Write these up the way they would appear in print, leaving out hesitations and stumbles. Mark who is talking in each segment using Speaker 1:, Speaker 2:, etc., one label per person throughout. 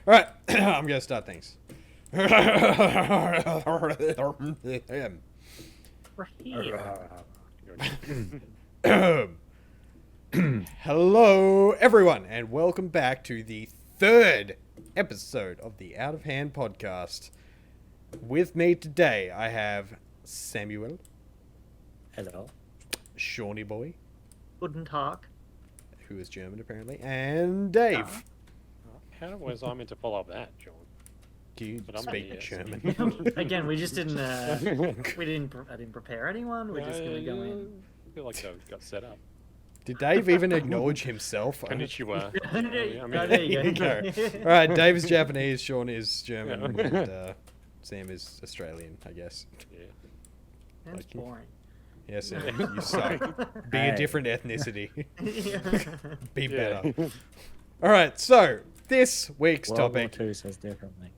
Speaker 1: Alright, I'm gonna start things. Hello, everyone, and welcome back to the third episode of the Out of Hand podcast. With me today, I have Samuel.
Speaker 2: Hello.
Speaker 1: Shawnee Boy.
Speaker 3: Guten Tag.
Speaker 1: Who is German, apparently. And Dave.
Speaker 4: How was I meant to follow up that, John?
Speaker 1: Do you
Speaker 4: But I'm
Speaker 1: speak
Speaker 4: an idiot.
Speaker 1: German?
Speaker 3: Again, we just didn't. I didn't prepare anyone. We're just gonna go in.
Speaker 4: I feel like I got set up.
Speaker 1: Did Dave even acknowledge himself?
Speaker 4: Konnichiwa.
Speaker 3: There you go.
Speaker 1: Alright, Dave is Japanese, Sean is German, and Sam is Australian, I guess.
Speaker 4: Yeah.
Speaker 3: That's boring.
Speaker 1: Yes, Sam, you suck. Be a different ethnicity. Be better. Alright, so, this week's
Speaker 2: World War
Speaker 1: topic...
Speaker 2: II says differently.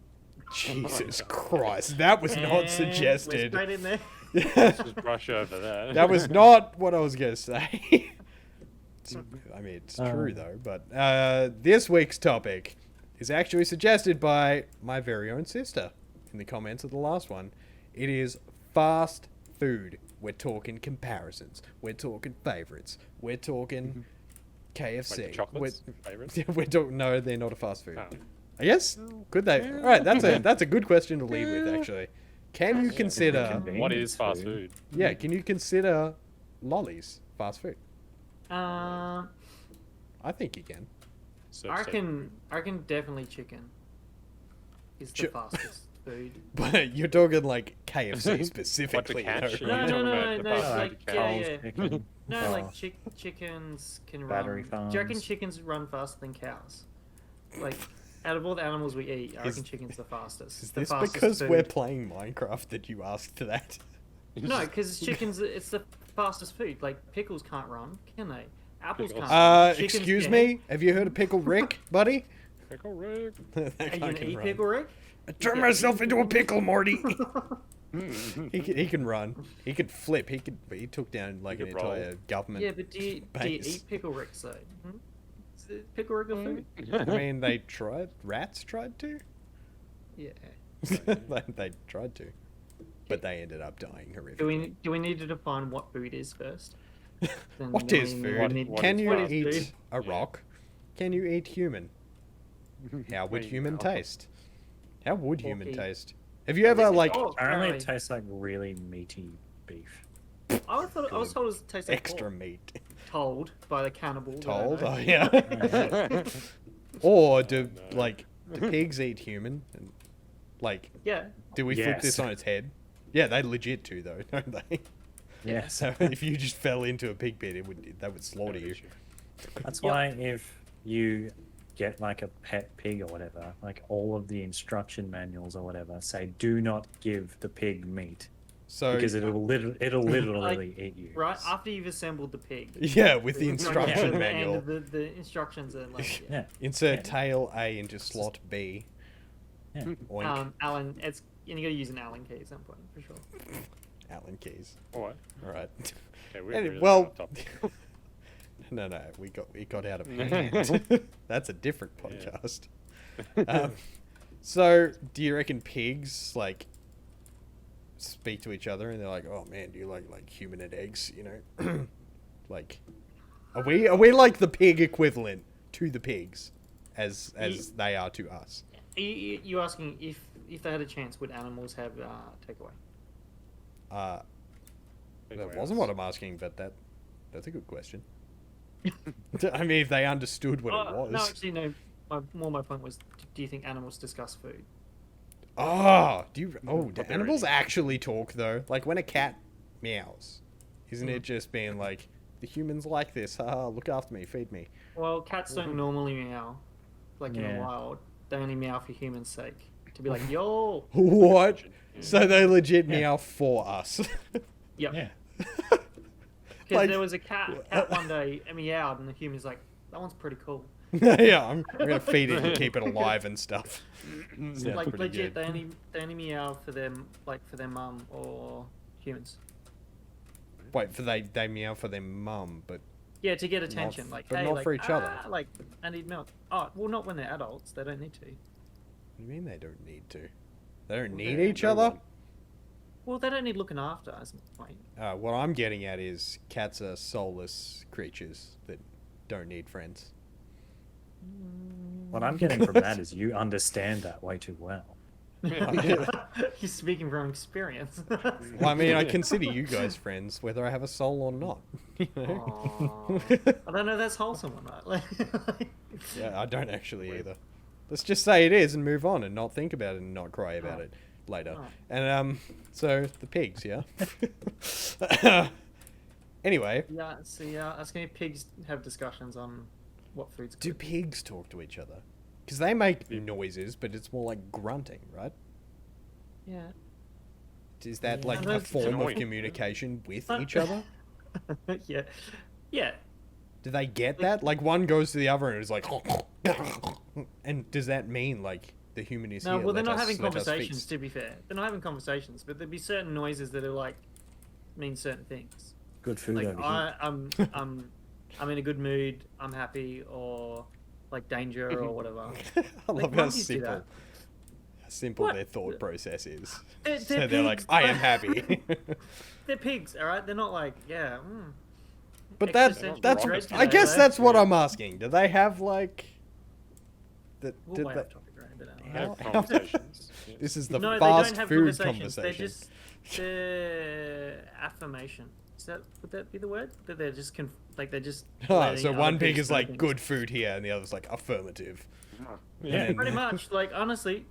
Speaker 1: Jesus Christ, that was not
Speaker 3: We're
Speaker 1: suggested.
Speaker 3: straight in there.
Speaker 4: Let's just brush over that.
Speaker 1: That was not what I was going to say. I mean, it's true though, but this week's topic is actually suggested by my very own sister in the comments of the last one. It is fast food. We're talking comparisons. We're talking favorites. We're talking KFC.
Speaker 4: Like the chocolates? Favorites?
Speaker 1: We're talking. No, they're not a fast food.
Speaker 4: Oh.
Speaker 1: I guess. Could they? All right, that's a good question to lead with actually. Can you consider?
Speaker 4: What is fast food?
Speaker 1: Yeah, can you consider lollies fast food?
Speaker 3: Uh,
Speaker 1: I think you can.
Speaker 4: So,
Speaker 3: I reckon definitely chicken is the fastest food.
Speaker 1: But you're talking like KFC specifically.
Speaker 4: catch?
Speaker 1: though,
Speaker 4: Yeah.
Speaker 1: right?
Speaker 3: No,
Speaker 4: Fast food
Speaker 3: like
Speaker 4: cows,
Speaker 3: yeah.
Speaker 2: Chicken.
Speaker 3: No,
Speaker 2: Oh.
Speaker 3: like chickens can
Speaker 2: Battery
Speaker 3: run. Do you reckon
Speaker 2: farms.
Speaker 3: chickens run faster than cows? Like, out of all the animals we eat, I
Speaker 1: Is-
Speaker 3: reckon chicken's the fastest.
Speaker 1: Is
Speaker 3: the
Speaker 1: this
Speaker 3: fastest
Speaker 1: because
Speaker 3: food.
Speaker 1: we're playing Minecraft that you asked that?
Speaker 3: No, because chickens, it's the fastest food. Like, pickles can't run, can they? Apples
Speaker 4: Pickles.
Speaker 3: can't run. Chickens
Speaker 1: Excuse
Speaker 3: can.
Speaker 1: me? Have you heard of Pickle Rick, buddy?
Speaker 4: Pickle Rick.
Speaker 1: That
Speaker 3: Are
Speaker 1: guy
Speaker 3: you gonna
Speaker 1: can
Speaker 3: eat
Speaker 1: run.
Speaker 3: pickle, Rick?
Speaker 1: I turned myself into a pickle, Morty. He can run. He could flip. He took down like
Speaker 4: He
Speaker 1: an
Speaker 4: could roll.
Speaker 1: entire government.
Speaker 3: Yeah, but do you
Speaker 1: base.
Speaker 3: eat pickle Ricks though? Hmm? Is it pickle Rick a food?
Speaker 1: I mean, they tried. Rats tried to.
Speaker 3: Yeah.
Speaker 1: they tried to, but they ended up dying horrifically.
Speaker 3: Do we need to define what food is first? Then
Speaker 1: What
Speaker 3: we
Speaker 1: is
Speaker 3: need-
Speaker 1: food?
Speaker 3: we need-
Speaker 1: Can you
Speaker 3: what is
Speaker 1: eat
Speaker 3: food?
Speaker 1: a
Speaker 4: Yeah.
Speaker 1: rock? Can you eat human? How would
Speaker 4: Wait,
Speaker 1: human
Speaker 4: no.
Speaker 1: taste? How would human
Speaker 3: Porky.
Speaker 1: taste? Have you ever like
Speaker 3: Oh,
Speaker 2: Apparently
Speaker 3: sorry.
Speaker 2: it tastes like really meaty beef.
Speaker 3: I was told it was tastes like
Speaker 1: extra
Speaker 3: pork.
Speaker 1: meat?
Speaker 3: Told by the cannibal. that I
Speaker 1: Told?
Speaker 3: know.
Speaker 1: Oh yeah. Or do
Speaker 4: no.
Speaker 1: like do pigs eat human? And, like,
Speaker 3: Yeah.
Speaker 1: do we flip
Speaker 2: Yes.
Speaker 1: this on its head? Yeah, they legit do though, don't they?
Speaker 2: Yes.
Speaker 1: So if you just fell into a pig pit, that would slaughter you.
Speaker 2: That's
Speaker 3: Yep.
Speaker 2: why if you get like a pet pig or whatever, like all of the instruction manuals or whatever say do not give the pig meat
Speaker 1: So
Speaker 2: because it'll literally eat you.
Speaker 3: Right after you've assembled the pig.
Speaker 1: yeah, with the
Speaker 3: It's like
Speaker 1: instruction
Speaker 3: at the
Speaker 1: manual.
Speaker 3: end of the instructions are like.
Speaker 2: Yeah.
Speaker 1: Insert
Speaker 2: Yeah.
Speaker 1: tail A into slot B.
Speaker 2: Yeah.
Speaker 1: Oink.
Speaker 3: Allen, and you gotta use an Allen key at some point for sure.
Speaker 1: Allen keys.
Speaker 4: What?
Speaker 1: All right.
Speaker 4: Okay, we're
Speaker 1: Any-
Speaker 4: really
Speaker 1: well,
Speaker 4: off topic.
Speaker 1: no, we got out of hand. That's a different
Speaker 4: Yeah.
Speaker 1: podcast. So, do you reckon pigs like speak to each other and they're like, "Oh man, do you like human and eggs?" You know, like, are we like the pig equivalent to the pigs, as they are to us?
Speaker 3: You asking if they had a chance, would animals have takeaway?
Speaker 1: That wasn't what I'm asking, but that's a good question. I mean, if they understood what it was.
Speaker 3: No, actually, no. My point was, do you think animals discuss food?
Speaker 1: Oh, do
Speaker 4: What they're
Speaker 1: animals
Speaker 4: eating.
Speaker 1: actually talk though? Like when a cat meows, isn't it just being like, the humans like this? Look after me, feed me.
Speaker 3: Well, cats don't normally meow, like in the
Speaker 2: Yeah.
Speaker 3: wild. They only meow for human sake, to be like, yo.
Speaker 1: What?
Speaker 4: Yeah.
Speaker 1: So they legit
Speaker 2: Yeah.
Speaker 1: meow for us.
Speaker 3: Yep.
Speaker 2: Yeah.
Speaker 3: Because
Speaker 1: Like-
Speaker 3: there was a cat one day and meowed, and the human's like, that one's pretty cool.
Speaker 1: Yeah, I'm gonna feed it and keep it alive and stuff. Sounds
Speaker 3: Like
Speaker 1: pretty
Speaker 3: legit,
Speaker 1: good.
Speaker 3: they only meow for them, like for their mum or humans.
Speaker 1: Wait, they meow for their mum, but
Speaker 3: Yeah, to get attention.
Speaker 1: f-
Speaker 3: Like,
Speaker 1: but
Speaker 3: hey,
Speaker 1: not
Speaker 3: like,
Speaker 1: for each other.
Speaker 3: Like, I need milk. Oh, well, not when they're adults. They don't need to.
Speaker 1: do you mean they don't need to? They don't need
Speaker 3: Yeah,
Speaker 1: each
Speaker 4: no
Speaker 1: other?
Speaker 4: one.
Speaker 3: Well, they don't need looking after. Is my point.
Speaker 1: What I'm getting at is cats are soulless creatures that don't need friends.
Speaker 2: What I'm getting from that is you understand that way too well.
Speaker 3: He's speaking from experience.
Speaker 1: Well, I mean, I consider you guys friends, whether I have a soul or not. You know?
Speaker 3: Aw. I don't know if that's wholesome or not. Like,
Speaker 1: Yeah, I don't actually either. Let's just say it is and move on and not think about it and not cry about it later.
Speaker 3: Oh.
Speaker 1: And so the pigs, yeah. Anyway,
Speaker 3: yeah, see, asking if pigs have discussions on what food's
Speaker 1: do
Speaker 3: good.
Speaker 1: pigs talk to each other? Because they make noises, but it's more like grunting, right?
Speaker 3: Yeah.
Speaker 1: Is that
Speaker 2: Yeah.
Speaker 1: like
Speaker 3: And
Speaker 1: a
Speaker 3: those-
Speaker 1: form of
Speaker 4: annoying.
Speaker 1: communication with
Speaker 3: But-
Speaker 1: each other?
Speaker 3: Yeah. Yeah.
Speaker 1: Do they get that? Like one goes to the other and is like, and does that mean like the human is
Speaker 3: No,
Speaker 1: here?
Speaker 3: well, they're
Speaker 1: let
Speaker 3: not
Speaker 1: us-
Speaker 3: having
Speaker 1: let us
Speaker 3: conversations,
Speaker 1: feast?
Speaker 3: to be fair. They're not having conversations, but there'd be certain noises that are like, mean certain things.
Speaker 2: Good food
Speaker 3: Like,
Speaker 2: over here.
Speaker 3: I'm in a good mood, I'm happy, or like danger or whatever.
Speaker 1: I
Speaker 3: Like,
Speaker 1: love how
Speaker 3: monkeys do
Speaker 1: simple,
Speaker 3: that.
Speaker 1: simple
Speaker 3: What?
Speaker 1: their thought process is.
Speaker 3: They're
Speaker 1: So they're like,
Speaker 3: pigs.
Speaker 1: I am happy.
Speaker 3: They're pigs, alright? They're not like, yeah,
Speaker 1: But
Speaker 3: existential
Speaker 1: that's
Speaker 3: dread
Speaker 1: I
Speaker 3: today,
Speaker 1: guess
Speaker 3: though.
Speaker 1: that's what I'm asking. Do they have like that?
Speaker 3: We'll
Speaker 1: Did
Speaker 3: way
Speaker 1: they,
Speaker 3: off topic, right? But,
Speaker 4: They have
Speaker 1: How-
Speaker 4: conversations. Yeah.
Speaker 1: this is the
Speaker 3: no, they
Speaker 1: fast
Speaker 3: don't have
Speaker 1: food
Speaker 3: conversations.
Speaker 1: conversation.
Speaker 3: They're affirmation. Would that be the word? That they're just they're just.
Speaker 1: Ah,
Speaker 3: letting
Speaker 1: so
Speaker 3: other
Speaker 1: one pig
Speaker 3: pigs
Speaker 1: is
Speaker 3: do
Speaker 1: like
Speaker 3: things.
Speaker 1: good food here, and the other's like affirmative.
Speaker 4: Yeah.
Speaker 1: And-
Speaker 3: Pretty much, like honestly,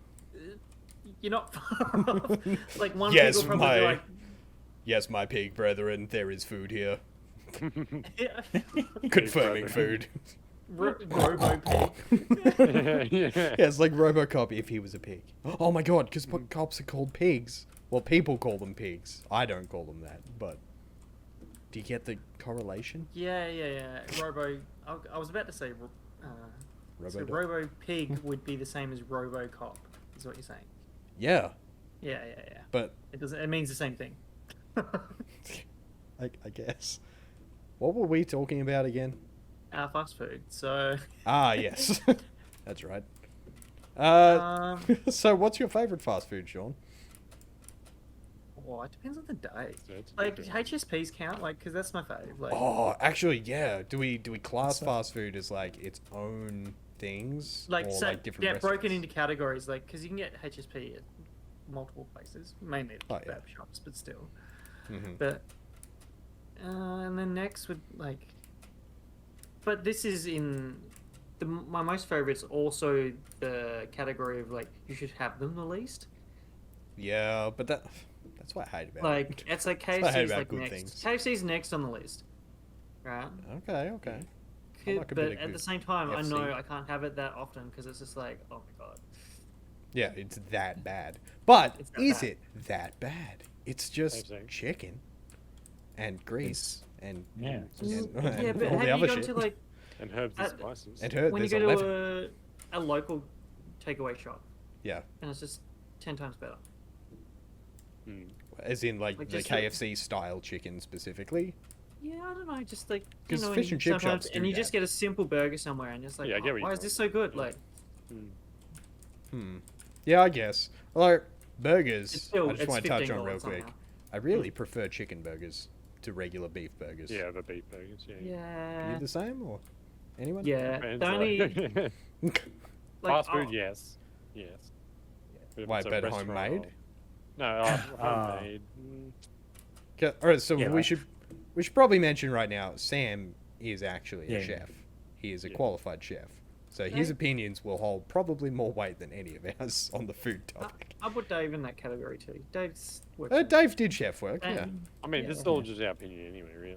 Speaker 3: you're not far off. Like one
Speaker 1: Yes,
Speaker 3: pig will probably
Speaker 1: my-
Speaker 3: be like,
Speaker 1: Yes, my pig brethren, there is food here.
Speaker 3: yeah.
Speaker 1: Confirming
Speaker 4: brethren.
Speaker 1: food.
Speaker 3: Robo pig.
Speaker 4: Yeah.
Speaker 1: Yeah, it's like RoboCop if he was a pig. Oh my god, because cops are called pigs. Well, people call them pigs. I don't call them that, but do you get the correlation?
Speaker 3: Yeah. Robo. I was about to say. So
Speaker 1: Robo.
Speaker 3: Robo pig would be the same as Robo cop. Is what you're saying?
Speaker 1: Yeah,
Speaker 3: Yeah.
Speaker 1: but
Speaker 3: It doesn't. It means the same thing.
Speaker 1: I guess. What were we talking about again?
Speaker 3: Fast food. So.
Speaker 1: Ah, yes, that's right. So what's your favorite fast food, Sean?
Speaker 3: Well, it depends on the day.
Speaker 4: That's
Speaker 3: Like
Speaker 4: good.
Speaker 3: HSPs count, like, because that's my fave. Like,
Speaker 1: Oh, actually, yeah. Do we class fast food as like its own things,
Speaker 3: like,
Speaker 1: or
Speaker 3: so,
Speaker 1: like different
Speaker 3: yeah,
Speaker 1: restaurants?
Speaker 3: broken into categories, like, because you can get HSP at multiple places, mainly at
Speaker 1: Oh, yeah.
Speaker 3: kebab shops, but still.
Speaker 1: Mhm.
Speaker 3: But, and then next would like, but this is in my most favorite's also the category of like you should have them the least.
Speaker 1: Yeah, but that's what I hate about
Speaker 3: Like
Speaker 1: it.
Speaker 3: it's like
Speaker 1: That's what I hate
Speaker 3: KFC's
Speaker 1: about
Speaker 3: like
Speaker 1: good
Speaker 3: next.
Speaker 1: things.
Speaker 3: KFC's next on the list, right?
Speaker 1: Okay. I like a bit
Speaker 3: But
Speaker 1: of
Speaker 3: at the
Speaker 1: good
Speaker 3: same time, I
Speaker 1: FC.
Speaker 3: know I can't have it that often because it's just like, oh my god.
Speaker 1: Yeah, it's that bad. But
Speaker 3: It's that
Speaker 1: is
Speaker 3: bad.
Speaker 1: it that bad? It's just
Speaker 4: KFC.
Speaker 1: chicken and grease and
Speaker 2: Yeah.
Speaker 1: and,
Speaker 3: Yeah,
Speaker 1: and
Speaker 3: but
Speaker 1: all
Speaker 3: have
Speaker 1: the
Speaker 3: you
Speaker 1: other
Speaker 3: gone
Speaker 1: shit.
Speaker 3: to like
Speaker 4: And herbs and
Speaker 3: Uh,
Speaker 4: spices.
Speaker 1: And her,
Speaker 3: when you
Speaker 1: there's
Speaker 3: go
Speaker 1: 11.
Speaker 3: to a local takeaway shop
Speaker 1: Yeah,
Speaker 3: and it's just 10 times better.
Speaker 4: Mm.
Speaker 1: as in like
Speaker 3: Like
Speaker 1: the
Speaker 3: just the-
Speaker 1: KFC style chicken specifically.
Speaker 3: Yeah, I don't know, just like
Speaker 1: 'Cause
Speaker 3: and
Speaker 1: fish and chip
Speaker 3: sometimes-
Speaker 1: shops do
Speaker 3: and you just
Speaker 1: that.
Speaker 3: get a simple burger somewhere, and just like,
Speaker 4: Yeah, I get
Speaker 3: oh,
Speaker 4: what
Speaker 3: why
Speaker 4: you're
Speaker 3: is this
Speaker 4: talking
Speaker 3: so good?
Speaker 4: about.
Speaker 3: Like,
Speaker 4: Mm.
Speaker 1: Yeah, I guess. Although burgers,
Speaker 3: it's still
Speaker 1: I just
Speaker 3: it's
Speaker 1: want to touch on
Speaker 3: $15
Speaker 1: real quick.
Speaker 3: somehow.
Speaker 1: I really prefer chicken burgers to regular beef burgers.
Speaker 4: Yeah, the beef burgers. Yeah.
Speaker 1: Are
Speaker 3: Yeah,
Speaker 1: you the same or anyone?
Speaker 3: yeah.
Speaker 4: Depends,
Speaker 3: The only
Speaker 4: like-
Speaker 3: like,
Speaker 4: Fast food,
Speaker 3: oh,
Speaker 4: yes. Yes. But if
Speaker 1: Why,
Speaker 4: it's a
Speaker 1: but
Speaker 4: restaurant
Speaker 1: homemade?
Speaker 4: or- No, homemade.
Speaker 1: Okay, all right, so
Speaker 2: Yeah,
Speaker 1: we
Speaker 2: like-
Speaker 1: should probably mention right now. Sam is actually a
Speaker 2: Yeah.
Speaker 1: chef. He is a
Speaker 4: Yeah.
Speaker 1: qualified chef. So his
Speaker 3: Yeah.
Speaker 1: opinions will hold probably more weight than any of ours on the food topic.
Speaker 3: I put Dave in that category too. Dave's
Speaker 1: Dave did chef work, yeah.
Speaker 4: I mean, this
Speaker 3: Yeah.
Speaker 4: is all just our opinion anyway, really.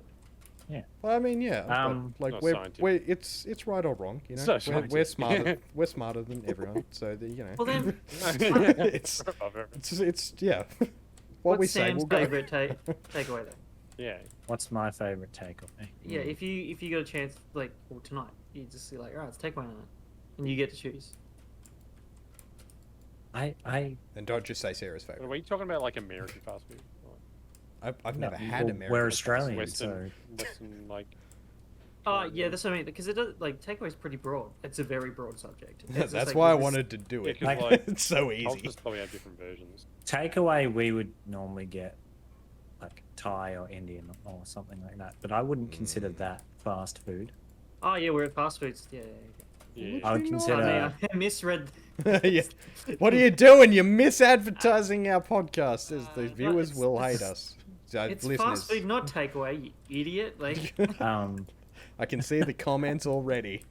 Speaker 1: Well, I mean, yeah. but, like
Speaker 4: Not
Speaker 1: we're
Speaker 4: scientific.
Speaker 1: it's right or wrong, you know.
Speaker 4: It's not
Speaker 1: We're
Speaker 4: scientific.
Speaker 1: smarter. We're smarter than everyone. So you know.
Speaker 3: Well then,
Speaker 1: it's
Speaker 4: Above everything.
Speaker 1: it's yeah. What
Speaker 3: what's
Speaker 1: we say
Speaker 3: Sam's
Speaker 1: will go.
Speaker 3: favorite takeaway then?
Speaker 4: Yeah.
Speaker 2: What's my favorite takeaway?
Speaker 3: Yeah, if you got a chance, like, well, tonight, you just see like, all right, let's take one on it, and you get to choose.
Speaker 2: I
Speaker 1: And don't just say Sarah's
Speaker 4: But
Speaker 1: favorite.
Speaker 4: are you talking about like American fast food? Like
Speaker 1: I've
Speaker 2: no,
Speaker 1: never had
Speaker 2: well,
Speaker 1: American.
Speaker 2: we're
Speaker 1: fast food.
Speaker 2: Australian,
Speaker 4: Western,
Speaker 2: so
Speaker 4: Western, like.
Speaker 3: Oh yeah, that's what I mean. Because it does like takeaway is pretty broad. It's a very broad subject. It's just
Speaker 1: That's
Speaker 3: like,
Speaker 1: why I
Speaker 3: this-
Speaker 1: wanted to do it.
Speaker 4: Yeah, 'cause, like,
Speaker 1: It's so easy.
Speaker 4: Cultures probably have different versions.
Speaker 2: Takeaway, we would normally get like Thai or Indian or something like that, but I wouldn't consider that fast food.
Speaker 3: Oh yeah, we're at fast foods. Yeah.
Speaker 4: Yeah.
Speaker 2: I would
Speaker 1: Actually not.
Speaker 2: consider.
Speaker 3: I misread.
Speaker 1: Yeah. What are you doing? You're misadvertising our podcast. The viewers
Speaker 3: it's-
Speaker 1: will
Speaker 3: it's-
Speaker 1: hate us. So,
Speaker 3: It's
Speaker 1: listeners,
Speaker 3: fast food, not takeaway. You idiot! Like.
Speaker 1: I can see the comments already.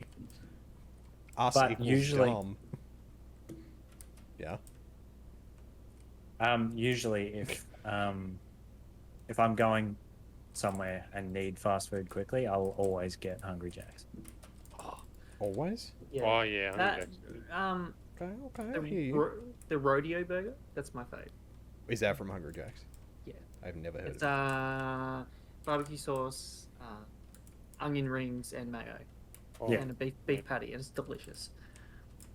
Speaker 1: Us
Speaker 2: But
Speaker 1: equals
Speaker 2: usually-
Speaker 1: dumb. Yeah.
Speaker 2: Usually, if I'm going somewhere and need fast food quickly, I'll always get Hungry Jacks.
Speaker 1: Always?
Speaker 3: Yeah.
Speaker 4: Oh yeah, Hungry
Speaker 3: That,
Speaker 4: Jack's good.
Speaker 1: Okay, I hear you.
Speaker 3: the Rodeo Burger. That's my fave.
Speaker 1: Is that from Hungry Jack's?
Speaker 3: Yeah.
Speaker 1: I've never heard
Speaker 3: It's
Speaker 1: of it.
Speaker 3: barbecue sauce, onion rings, and mayo,
Speaker 4: Oh,
Speaker 2: Yeah.
Speaker 3: and a beef patty, and it's delicious.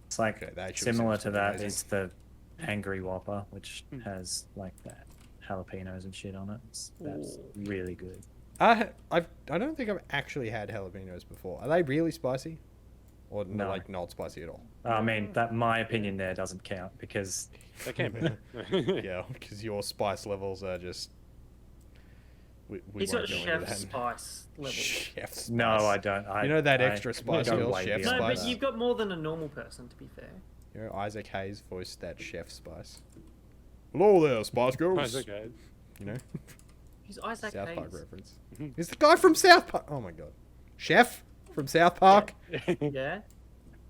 Speaker 2: It's like
Speaker 1: Okay, that actually
Speaker 2: similar
Speaker 1: sounds
Speaker 2: to that
Speaker 1: amazing.
Speaker 2: is the Angry Whopper, which
Speaker 4: Hmm.
Speaker 2: has like that jalapenos and shit on it. That's
Speaker 3: Ooh.
Speaker 2: really good.
Speaker 1: I don't think I've actually had jalapenos before. Are they really spicy? Or
Speaker 2: No.
Speaker 1: like not spicy at all?
Speaker 2: I mean, that my opinion there doesn't count because
Speaker 4: They can be.
Speaker 1: Yeah, because your spice levels are just. We
Speaker 3: He's
Speaker 1: won't
Speaker 3: got
Speaker 1: go into
Speaker 3: chef
Speaker 1: that.
Speaker 3: spice level.
Speaker 1: Chef spice.
Speaker 2: no, I don't.
Speaker 1: You know that
Speaker 2: I
Speaker 1: extra spice
Speaker 2: go
Speaker 1: girl,
Speaker 2: way
Speaker 1: chef
Speaker 2: beyond
Speaker 3: No, but
Speaker 1: spice?
Speaker 2: that.
Speaker 3: you've got more than a normal person, to be fair.
Speaker 1: You know, Isaac Hayes voiced that chef spice. Hello there, Spice Girls.
Speaker 4: Oh, it's okay.
Speaker 1: You know,
Speaker 3: He's Isaac
Speaker 1: South Park
Speaker 3: Hayes.
Speaker 1: reference. He's the guy from South Park. Oh my god, chef from South Park.
Speaker 3: Yeah.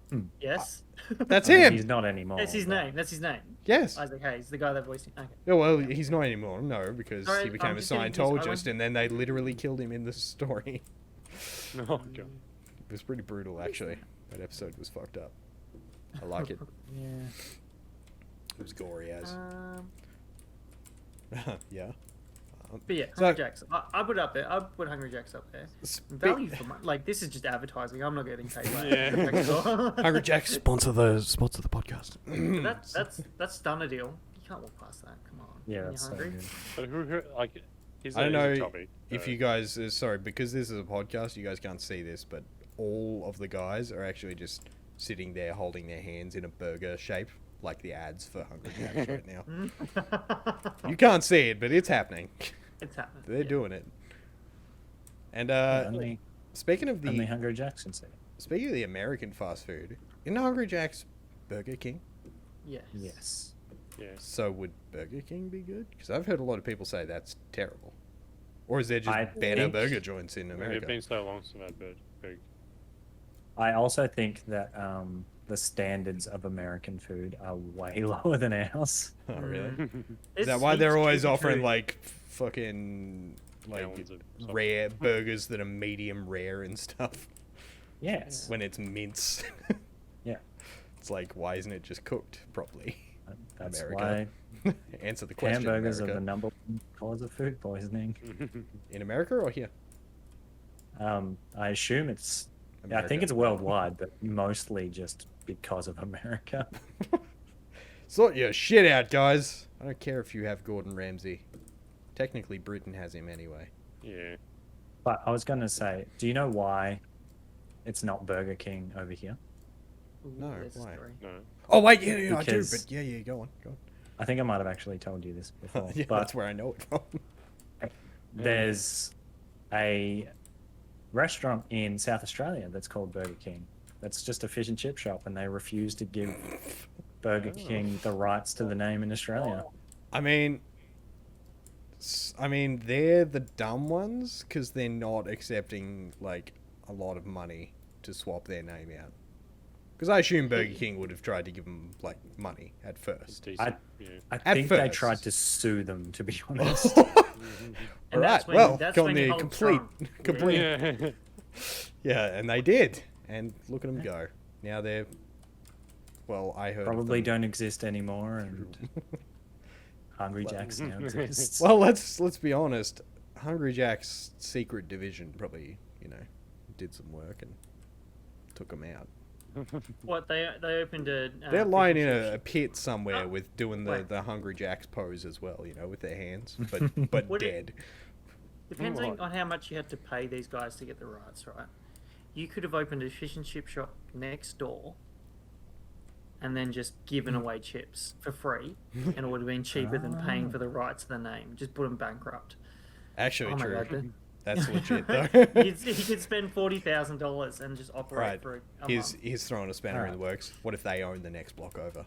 Speaker 2: Hmm.
Speaker 3: Yes.
Speaker 1: That's
Speaker 2: I mean,
Speaker 1: him.
Speaker 2: He's not anymore.
Speaker 3: That's his
Speaker 2: but-
Speaker 3: name. That's his name.
Speaker 1: Yes.
Speaker 3: Isaac Hayes, the guy that voiced him. Okay.
Speaker 1: Yeah, well, he's not anymore. No, because
Speaker 3: Sorry,
Speaker 1: he became
Speaker 3: I'm
Speaker 1: a
Speaker 3: just getting confused. I
Speaker 1: Scientologist,
Speaker 3: want-
Speaker 1: and then they literally killed him in the story.
Speaker 4: Oh god.
Speaker 1: It was pretty brutal, actually. That episode was fucked up. I like it.
Speaker 2: Yeah.
Speaker 1: It was gory as. Yeah.
Speaker 3: But yeah,
Speaker 1: So-
Speaker 3: Hungry Jacks. I put it up there. I put Hungry Jacks up there.
Speaker 1: Spe-
Speaker 3: Value for money. Like this is just advertising. I'm not getting paid by
Speaker 4: Yeah.
Speaker 3: Hungry Jacks at all.
Speaker 1: Hungry Jack sponsor the podcast.
Speaker 3: That's done a deal. You can't walk past that. Come on.
Speaker 2: Yeah,
Speaker 3: When
Speaker 2: that's so
Speaker 3: you're hungry.
Speaker 2: good.
Speaker 4: But who like? He's
Speaker 1: I don't
Speaker 4: he's a
Speaker 1: know
Speaker 4: topic,
Speaker 1: if
Speaker 4: so-
Speaker 1: you guys, sorry, because this is a podcast, you guys can't see this, but all of the guys are actually just sitting there holding their hands in a burger shape, like the ads for Hungry Jacks right now. You can't see it, but it's happening.
Speaker 3: It's happening.
Speaker 1: They're
Speaker 3: yeah.
Speaker 1: doing it. And
Speaker 2: Only
Speaker 1: speaking of
Speaker 2: only
Speaker 1: the
Speaker 2: Hungry Jacks can see.
Speaker 1: speaking of the American fast food, isn't Hungry Jack's Burger King?
Speaker 3: Yes.
Speaker 2: Yes.
Speaker 4: Yeah.
Speaker 1: So would Burger King be good? Because I've heard a lot of people say that's terrible. Or is there just
Speaker 2: I
Speaker 1: better
Speaker 2: think-
Speaker 1: burger joints in
Speaker 4: It's
Speaker 1: America?
Speaker 4: been so long since I've had burger.
Speaker 2: I also think that the standards of American food are way lower than ours.
Speaker 1: Oh, really?
Speaker 3: Mm.
Speaker 1: Is
Speaker 3: It's-
Speaker 1: that why they're
Speaker 3: it's
Speaker 1: always
Speaker 3: tricky
Speaker 1: offering
Speaker 3: too.
Speaker 1: like fucking like
Speaker 4: Gallons of sauce.
Speaker 1: rare burgers that are medium rare and stuff
Speaker 2: Yes.
Speaker 1: when it's mince?
Speaker 2: Yeah.
Speaker 1: It's like, why isn't it just cooked properly?
Speaker 2: That's
Speaker 1: America.
Speaker 2: why
Speaker 1: Answer the question.
Speaker 2: hamburgers are
Speaker 1: America.
Speaker 2: the number one cause of food poisoning.
Speaker 1: In America or here?
Speaker 2: I assume it's. I
Speaker 1: America.
Speaker 2: think it's worldwide, but mostly just because of America.
Speaker 1: Sort your shit out, guys. I don't care if you have Gordon Ramsay. Technically, Britain has him anyway.
Speaker 4: Yeah.
Speaker 2: But I was going to say, do you know why it's not Burger King over here?
Speaker 3: Ooh,
Speaker 1: No,
Speaker 3: there's a
Speaker 1: why?
Speaker 3: story.
Speaker 4: No.
Speaker 1: Oh wait, yeah, I do.
Speaker 2: Because-
Speaker 1: But yeah, go on.
Speaker 2: I think I might have actually told you this before.
Speaker 1: Yeah,
Speaker 2: but
Speaker 1: that's where I know it from.
Speaker 2: there's a restaurant in South Australia that's called Burger King. That's just a fish and chip shop, and they refuse to give Burger
Speaker 1: Oh.
Speaker 2: King the rights to the name in Australia.
Speaker 1: I mean, they're the dumb ones because they're not accepting like a lot of money to swap their name out. Because I assume Burger King would have tried to give them like money at
Speaker 4: It's
Speaker 1: first.
Speaker 4: decent. Yeah.
Speaker 2: I
Speaker 1: At
Speaker 2: think they
Speaker 1: first.
Speaker 2: tried to sue them, to be honest.
Speaker 1: All
Speaker 3: And
Speaker 1: right,
Speaker 3: that's when-
Speaker 1: well,
Speaker 3: that's
Speaker 1: got
Speaker 3: when
Speaker 1: the
Speaker 3: you hold
Speaker 1: complete,
Speaker 3: strong.
Speaker 4: Yeah.
Speaker 1: yeah, and they did, and look at them go. Now they're, well, I heard of
Speaker 2: Probably
Speaker 1: them-
Speaker 2: don't exist anymore, and Hungry Jack's now exists.
Speaker 1: Well, let's be honest. Hungry Jack's secret division probably, did some work and took them out.
Speaker 3: What they opened a.
Speaker 1: They're
Speaker 3: fish
Speaker 1: lying
Speaker 3: and
Speaker 1: in
Speaker 3: chip
Speaker 1: a pit somewhere
Speaker 3: Oh,
Speaker 1: with doing
Speaker 3: wait.
Speaker 1: the Hungry Jack's pose as well, with their hands, but
Speaker 3: Would
Speaker 1: dead.
Speaker 3: Depends on how much you had to pay these guys to get the rights, right? you could have opened a fish and chip shop next door and then just given away chips for free, and it would have been cheaper than paying for the rights to the name. Just put them bankrupt.
Speaker 1: Actually,
Speaker 3: Oh my
Speaker 1: true.
Speaker 3: God,
Speaker 1: That's legit though.
Speaker 3: he could spend $40,000 and just operate
Speaker 1: Right.
Speaker 3: for a month.
Speaker 1: He's throwing a spanner in the
Speaker 2: Alright.
Speaker 1: works. What if they own the next block over?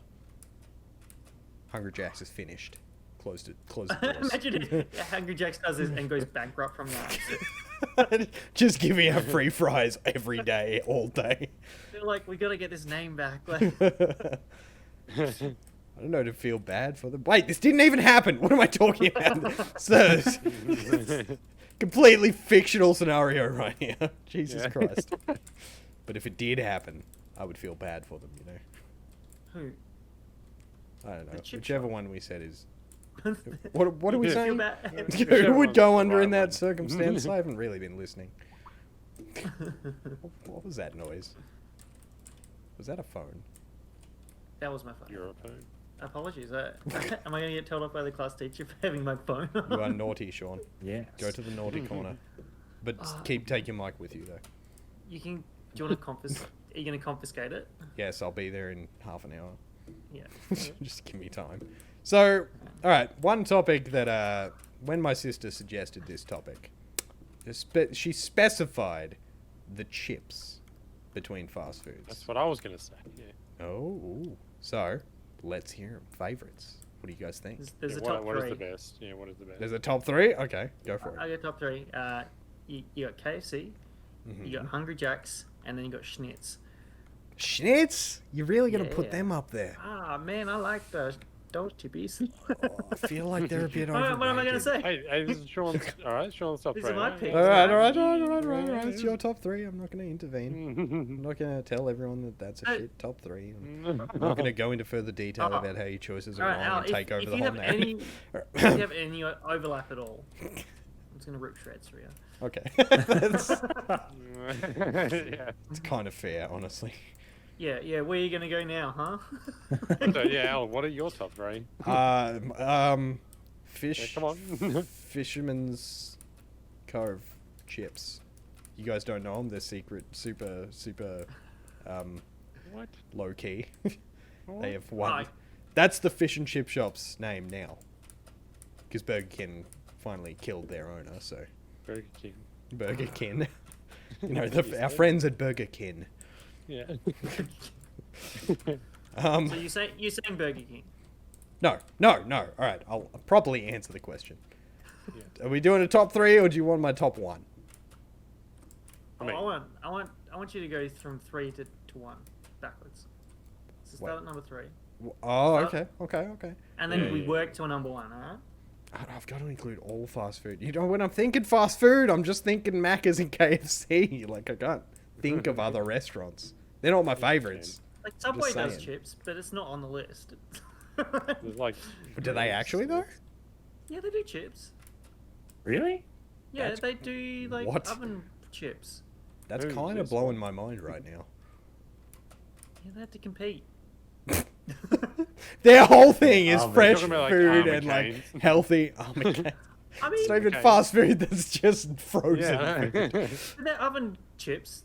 Speaker 1: Hungry Jack's is finished. Closed the doors.
Speaker 3: Imagine if Hungry Jack's does this and goes bankrupt from that.
Speaker 1: Just giving out free fries every day, all day.
Speaker 3: They're like, we got to get this name back. Like,
Speaker 1: I don't know to feel bad for them. Wait, this didn't even happen. What am I talking about? So, completely fictional scenario right here. Jesus
Speaker 4: Yeah.
Speaker 1: Christ. But if it did happen, I would feel bad for them, you know.
Speaker 3: who?
Speaker 1: I don't know.
Speaker 3: The chip
Speaker 1: Whichever
Speaker 3: shop.
Speaker 1: one we said is. What are we
Speaker 3: Feel
Speaker 1: saying?
Speaker 3: bad.
Speaker 1: Who would go under in
Speaker 4: Right
Speaker 1: that
Speaker 4: one.
Speaker 1: circumstance? I haven't really been listening. What was that noise? Was that a phone?
Speaker 3: That was my phone.
Speaker 4: You're a phone.
Speaker 3: Apologies. Am I going to get told off by the class teacher for having my phone?
Speaker 1: You are naughty, Sean.
Speaker 2: Yes.
Speaker 1: Go to the naughty corner. But take your mic with you, though.
Speaker 3: You can. Do you want to confiscate? Are you going to confiscate it?
Speaker 1: Yes, I'll be there in half an hour.
Speaker 3: Yeah.
Speaker 1: Just give me time. So, alright, one topic that, when my sister suggested this topic, she specified the chips between fast foods.
Speaker 4: That's what I was gonna say. Yeah.
Speaker 1: Oh, so let's hear 'em. Favorites. What do you guys think?
Speaker 3: There's
Speaker 4: Yeah,
Speaker 3: a
Speaker 4: what,
Speaker 3: top
Speaker 4: what is
Speaker 3: three.
Speaker 4: the best? Yeah, what is the best?
Speaker 1: There's a top three? Okay, go for
Speaker 3: I
Speaker 1: it.
Speaker 3: got top three. You got KFC, you got Hungry Jack's, and then you got Schnitz.
Speaker 1: Schnitz? You're really going to put
Speaker 3: Yeah.
Speaker 1: them up there?
Speaker 3: Ah, man, I like those chippies.
Speaker 1: I feel like they're a bit
Speaker 3: what
Speaker 1: overrated.
Speaker 3: am I going to say?
Speaker 4: Hey, this is Sean's. All right, Sean's top
Speaker 3: These
Speaker 4: three.
Speaker 3: are my
Speaker 4: right?
Speaker 3: picks.
Speaker 1: Alright. It's your top three. I'm not going to intervene. I'm not going to tell everyone that that's a
Speaker 3: Hey.
Speaker 1: shit top three. I'm not going to go into further detail
Speaker 3: Oh.
Speaker 1: about how your choices are
Speaker 3: All right,
Speaker 1: wrong
Speaker 3: Al,
Speaker 1: and take over
Speaker 3: if
Speaker 1: the
Speaker 3: you
Speaker 1: whole
Speaker 3: have
Speaker 1: narrative.
Speaker 3: if you have any overlap at all, I'm just going to rip shreds for you.
Speaker 1: Okay. That's
Speaker 4: Yeah.
Speaker 1: it's kind of fair, honestly.
Speaker 3: Yeah, where are you going to go now, huh?
Speaker 4: So yeah, Al, what are your top three?
Speaker 1: Fish.
Speaker 4: Yeah, come on.
Speaker 1: Fisherman's Cove chips. You guys don't know them? They're secret, super,
Speaker 4: What?
Speaker 1: low key.
Speaker 4: What?
Speaker 1: They have one.
Speaker 3: Hi.
Speaker 1: That's the fish and chip shop's name now. Because Burger King finally killed their owner, so
Speaker 4: Burger King.
Speaker 1: Burger King. You know, our friends at Burger King.
Speaker 4: Yeah.
Speaker 3: So you're saying Burger King?
Speaker 1: No. All right, I'll properly answer the question. Are we doing a top three, or do you want my top one?
Speaker 4: I mean-
Speaker 3: I want you to go from 3 to 1 backwards. So start
Speaker 1: Wait.
Speaker 3: at number 3,
Speaker 1: Oh,
Speaker 3: Start-
Speaker 1: okay.
Speaker 3: and then
Speaker 4: Yeah,
Speaker 3: we
Speaker 4: yeah.
Speaker 3: work to a number 1. All right?
Speaker 1: I've got to include all fast food. You know, when I'm thinking fast food, I'm just thinking Macca's and KFC. Like, I can't think of other restaurants. They're not my favorites.
Speaker 3: Like Subway does
Speaker 1: saying.
Speaker 3: chips, but it's not on the list.
Speaker 4: There's like.
Speaker 1: Do they actually, though?
Speaker 3: Yeah, they do chips.
Speaker 2: Really?
Speaker 3: Yeah,
Speaker 1: That's-
Speaker 3: they do like
Speaker 1: what?
Speaker 3: oven chips.
Speaker 1: That's
Speaker 4: Who is
Speaker 1: kind of
Speaker 4: this
Speaker 1: blowing
Speaker 4: one?
Speaker 1: my mind right now.
Speaker 3: Yeah, they have to compete.
Speaker 1: Their whole thing is
Speaker 2: Oh,
Speaker 1: fresh
Speaker 4: talking about, like,
Speaker 1: food
Speaker 4: Armour
Speaker 1: and like
Speaker 4: Canes.
Speaker 1: healthy. Oh my god.
Speaker 3: I mean,
Speaker 1: It's not even
Speaker 4: Okay.
Speaker 1: fast food. That's just frozen.
Speaker 4: Yeah.
Speaker 1: food.
Speaker 3: they're oven chips.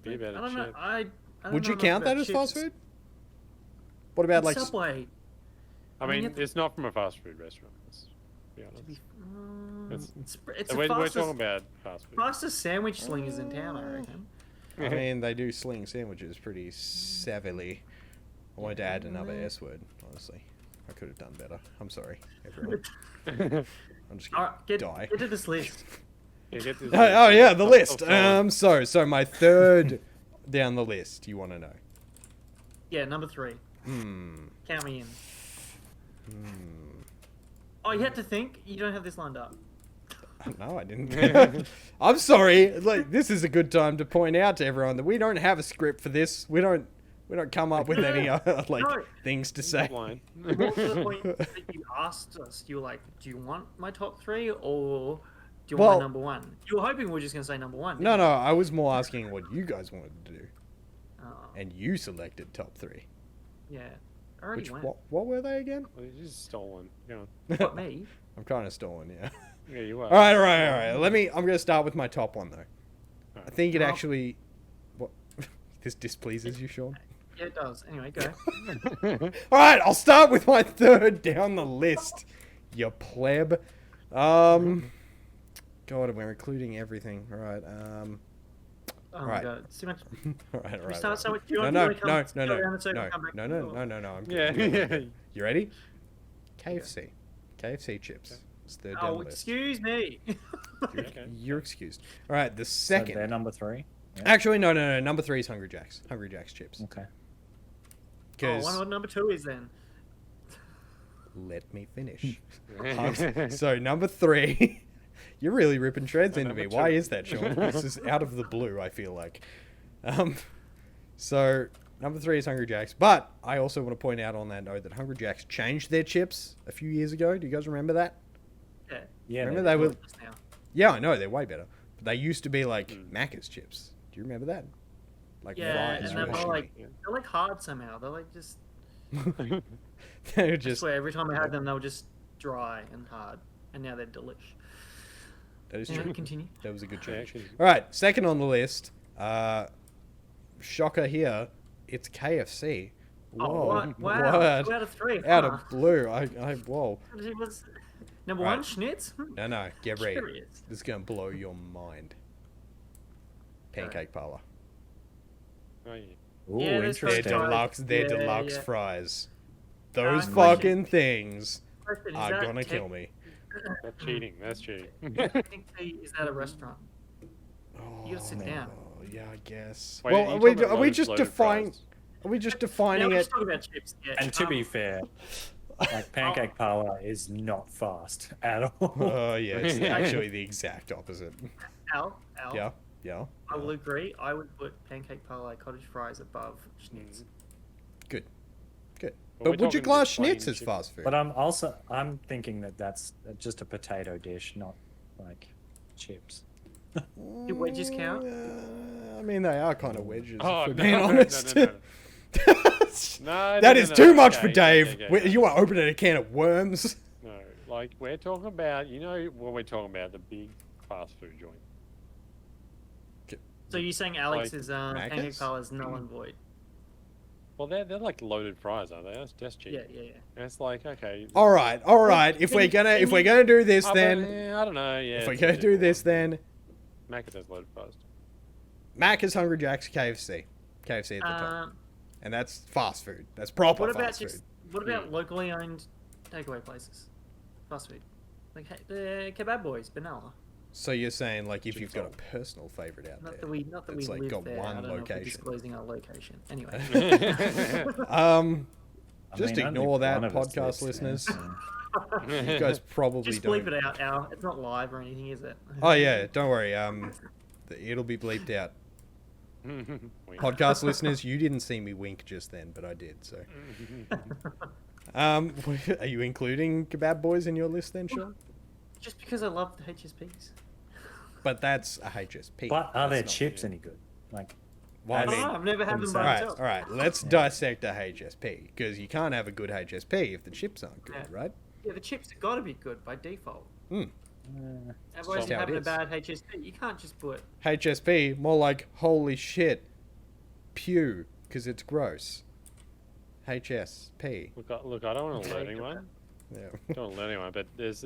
Speaker 4: Be about
Speaker 3: I
Speaker 4: a
Speaker 3: don't know.
Speaker 4: chip.
Speaker 3: I don't
Speaker 1: Would
Speaker 3: know
Speaker 1: you
Speaker 3: enough
Speaker 1: count
Speaker 3: about
Speaker 1: that as fast
Speaker 3: chips.
Speaker 1: food? What about like?
Speaker 3: Subway?
Speaker 4: I
Speaker 3: mean,
Speaker 4: mean,
Speaker 3: you-
Speaker 4: it's not from a fast food restaurant. Let's be
Speaker 3: To be,
Speaker 4: It's-
Speaker 3: mm, it's
Speaker 4: So
Speaker 3: the
Speaker 4: we're
Speaker 3: fastest,
Speaker 4: talking about fast food.
Speaker 3: fastest sandwich slingers in town, I reckon.
Speaker 1: I mean, they do sling sandwiches pretty savvily. I wanted to add another S word. Honestly, I could have done better. I'm sorry, everyone. I'm just
Speaker 3: All
Speaker 1: gonna
Speaker 3: right, get
Speaker 1: die.
Speaker 3: to this list.
Speaker 4: Yeah, get this
Speaker 1: Oh yeah, the list.
Speaker 4: Oh,
Speaker 1: So my third down the list. You want to know?
Speaker 3: Yeah, number 3.
Speaker 1: Hmm.
Speaker 3: Count me in. Oh, you had to think. You don't have this lined up.
Speaker 1: No, I didn't. I'm sorry. Like, this is a good time to point out to everyone that we don't have a script for this. We don't come up with any like
Speaker 3: No.
Speaker 1: things to say.
Speaker 4: Line.
Speaker 3: More to the point that you asked us, you were like, "Do you want my top 3 or do you want
Speaker 1: Well-
Speaker 3: my number 1?" You were hoping we were just gonna say number 1.
Speaker 1: No, I was more asking what you guys wanted to do,
Speaker 3: Oh,
Speaker 1: and you selected top three.
Speaker 3: yeah. I already
Speaker 1: Which
Speaker 3: went.
Speaker 1: what were they again?
Speaker 4: Well, you just stole one. Go
Speaker 3: What, me?
Speaker 1: I'm kind of stolen, yeah.
Speaker 4: on. Yeah, you are.
Speaker 1: All right. I'm gonna start with my top one though. I think it
Speaker 3: Oh.
Speaker 1: actually This displeases you, Sean?
Speaker 3: Yeah, it does. Anyway, go.
Speaker 1: Alright, I'll start with my third down the list. You pleb. God, we're including everything. Alright,
Speaker 3: Oh
Speaker 1: Right.
Speaker 3: my god, it's too much.
Speaker 1: alright,
Speaker 3: We
Speaker 1: alright.
Speaker 3: start so much. Do you
Speaker 1: No,
Speaker 3: want
Speaker 1: no,
Speaker 3: to come,
Speaker 1: no,
Speaker 3: go
Speaker 1: no,
Speaker 3: around the circle,
Speaker 1: no,
Speaker 3: come back?
Speaker 1: no, no, no, no, no, I'm good.
Speaker 4: Yeah,
Speaker 1: I'm good, I'm
Speaker 4: yeah.
Speaker 1: good. You ready? KFC. KFC chips. It's third down
Speaker 3: Oh,
Speaker 1: the list.
Speaker 3: excuse me.
Speaker 4: Okay.
Speaker 1: You're excused. Alright, the
Speaker 2: So they're
Speaker 1: second.
Speaker 2: number 3. Yeah.
Speaker 1: Actually, no, no, no. Number 3 is Hungry Jack's. Hungry Jack's chips.
Speaker 2: Okay.
Speaker 3: Oh, I
Speaker 1: Because
Speaker 3: wonder what number 2 is then.
Speaker 1: let me finish. So number 3, you're really ripping shreds into me.
Speaker 4: Number
Speaker 1: Why
Speaker 4: two.
Speaker 1: is that, Sean? This is out of the blue, I feel like. So number 3 is Hungry Jack's, but I also want to point out on that note that Hungry Jack's changed their chips a few years ago. Do you guys remember that?
Speaker 3: Yeah.
Speaker 2: Yeah.
Speaker 1: Remember
Speaker 2: they-
Speaker 1: they were?
Speaker 3: Just now.
Speaker 1: Yeah, I know they're way better. But they used to be like Macca's chips. Do you remember that? Like
Speaker 3: Yeah,
Speaker 1: fries.
Speaker 3: and they're
Speaker 1: originally.
Speaker 3: more like they're like hard somehow. They're like just.
Speaker 1: They were
Speaker 3: I
Speaker 1: just.
Speaker 3: swear, every time I had them, they were just dry and hard, and now they're delish.
Speaker 1: That is
Speaker 3: Yeah,
Speaker 1: true.
Speaker 3: continue.
Speaker 1: That was a good
Speaker 4: Yeah,
Speaker 1: change.
Speaker 4: actually-
Speaker 1: All right, second on the list. Shocker here. It's KFC. Whoa.
Speaker 3: Oh, what? Wow.
Speaker 1: What?
Speaker 3: 2 out of 3.
Speaker 1: Out
Speaker 3: huh?
Speaker 1: of blue. Whoa.
Speaker 3: It was number
Speaker 1: Right.
Speaker 3: 1, Schnitz.
Speaker 1: No, get ready.
Speaker 3: Curious.
Speaker 1: This is going to blow your mind. Pancake parlor.
Speaker 4: Oh, yeah.
Speaker 2: Ooh,
Speaker 3: Yeah, there's
Speaker 1: They're
Speaker 3: fries.
Speaker 2: interesting.
Speaker 1: deluxe
Speaker 3: Yeah.
Speaker 1: fries. Those
Speaker 3: question.
Speaker 1: fucking things
Speaker 3: Question, is
Speaker 1: are
Speaker 3: that
Speaker 1: gonna kill me.
Speaker 4: That's cheating. That's cheating.
Speaker 3: Technically, is that a restaurant?
Speaker 1: Oh,
Speaker 3: You gotta sit down.
Speaker 1: Yeah, I guess.
Speaker 4: Wait,
Speaker 1: well,
Speaker 4: you
Speaker 1: are we,
Speaker 4: talking about
Speaker 1: are we
Speaker 4: loaded-
Speaker 1: just
Speaker 4: loaded
Speaker 1: defining?
Speaker 4: fries?
Speaker 1: Are we just
Speaker 3: Now
Speaker 1: defining
Speaker 3: we're
Speaker 1: it?
Speaker 3: just talking about chips. Yeah.
Speaker 2: And to be fair, like pancake parlor is not fast at all.
Speaker 1: Oh yeah, it's actually the exact opposite.
Speaker 3: Al,
Speaker 1: Yeah.
Speaker 3: I will agree. I would put pancake parlor cottage fries above Schnitz.
Speaker 1: Good.
Speaker 4: Well,
Speaker 1: But
Speaker 4: we're
Speaker 1: would you
Speaker 4: talking
Speaker 1: class
Speaker 4: just plain
Speaker 1: Schnitz as
Speaker 4: chips.
Speaker 1: fast food?
Speaker 2: But I'm thinking that that's just a potato dish, not like chips.
Speaker 3: Do wedges count?
Speaker 1: I mean, they are kind of wedges,
Speaker 4: Oh,
Speaker 1: if we're
Speaker 4: no,
Speaker 1: being
Speaker 4: no,
Speaker 1: honest.
Speaker 4: no. No,
Speaker 1: That
Speaker 4: no,
Speaker 1: is
Speaker 4: no,
Speaker 1: too
Speaker 4: no.
Speaker 1: much
Speaker 4: Okay,
Speaker 1: for
Speaker 4: okay,
Speaker 1: Dave.
Speaker 4: okay, okay.
Speaker 1: You are opening a can of worms.
Speaker 4: No, like we're talking about, you know, when we're talking about the big fast food joint.
Speaker 3: So you're saying Alex
Speaker 4: Like
Speaker 3: is pancake
Speaker 1: Macca's?
Speaker 3: parlor is null and void?
Speaker 4: Well, they're like loaded fries, aren't they? That's cheap.
Speaker 3: Yeah.
Speaker 4: And it's like, okay.
Speaker 1: All right. If we're gonna do this,
Speaker 4: Oh, but,
Speaker 1: then
Speaker 4: I don't know. Yeah.
Speaker 1: if we're
Speaker 4: it's
Speaker 1: gonna
Speaker 4: a
Speaker 1: do
Speaker 4: bit
Speaker 1: this,
Speaker 4: more.
Speaker 1: then
Speaker 4: Macca's has loaded fries.
Speaker 1: Macca's, Hungry Jack's, KFC at the top, and that's fast food. That's proper
Speaker 3: What about
Speaker 1: fast
Speaker 3: just
Speaker 1: food.
Speaker 3: what about locally owned takeaway places? Fast food, like the Kebab Boys, Benalla.
Speaker 1: So you're saying like if
Speaker 4: Chicken
Speaker 1: you've got a
Speaker 4: salt.
Speaker 1: personal favorite out
Speaker 3: Not
Speaker 1: there,
Speaker 3: that we
Speaker 1: it's like
Speaker 3: live
Speaker 1: got
Speaker 3: there.
Speaker 1: one
Speaker 3: I don't know if we're
Speaker 1: location.
Speaker 3: disclosing our location. Anyway.
Speaker 1: Just
Speaker 2: I mean,
Speaker 1: ignore
Speaker 2: only
Speaker 1: that,
Speaker 2: one of us
Speaker 1: podcast
Speaker 2: lives there,
Speaker 1: listeners.
Speaker 2: so-
Speaker 1: You guys probably
Speaker 3: Just
Speaker 1: don't.
Speaker 3: bleep it out, Al. It's not live or anything, is it?
Speaker 1: Oh yeah, don't worry. It'll be bleeped out.
Speaker 4: Wink.
Speaker 1: Podcast listeners, you didn't see me wink just then, but I did. So, are you including Kebab Boys in your list then, Sean?
Speaker 3: Just because I love the HSPs.
Speaker 1: But that's a HSP.
Speaker 2: But are their
Speaker 1: That's not-
Speaker 2: chips any good? Like,
Speaker 1: Well, I
Speaker 3: I don't
Speaker 1: mean,
Speaker 3: know, I've never had them by
Speaker 1: all right,
Speaker 3: themselves.
Speaker 1: all right. Let's dissect a HSP because you can't have a good HSP if the chips aren't good,
Speaker 3: Yeah.
Speaker 1: right?
Speaker 3: Yeah, the chips have got to be good by default.
Speaker 1: Hmm.
Speaker 3: Otherwise,
Speaker 1: just
Speaker 3: you're
Speaker 1: how it
Speaker 3: having a
Speaker 1: is.
Speaker 3: bad HSP. You can't just put.
Speaker 1: HSP, more like holy shit, pew, because it's gross. HSP.
Speaker 4: Look, I don't want to learn anyone.
Speaker 1: Yeah.
Speaker 4: I don't want to learn anyone, but there's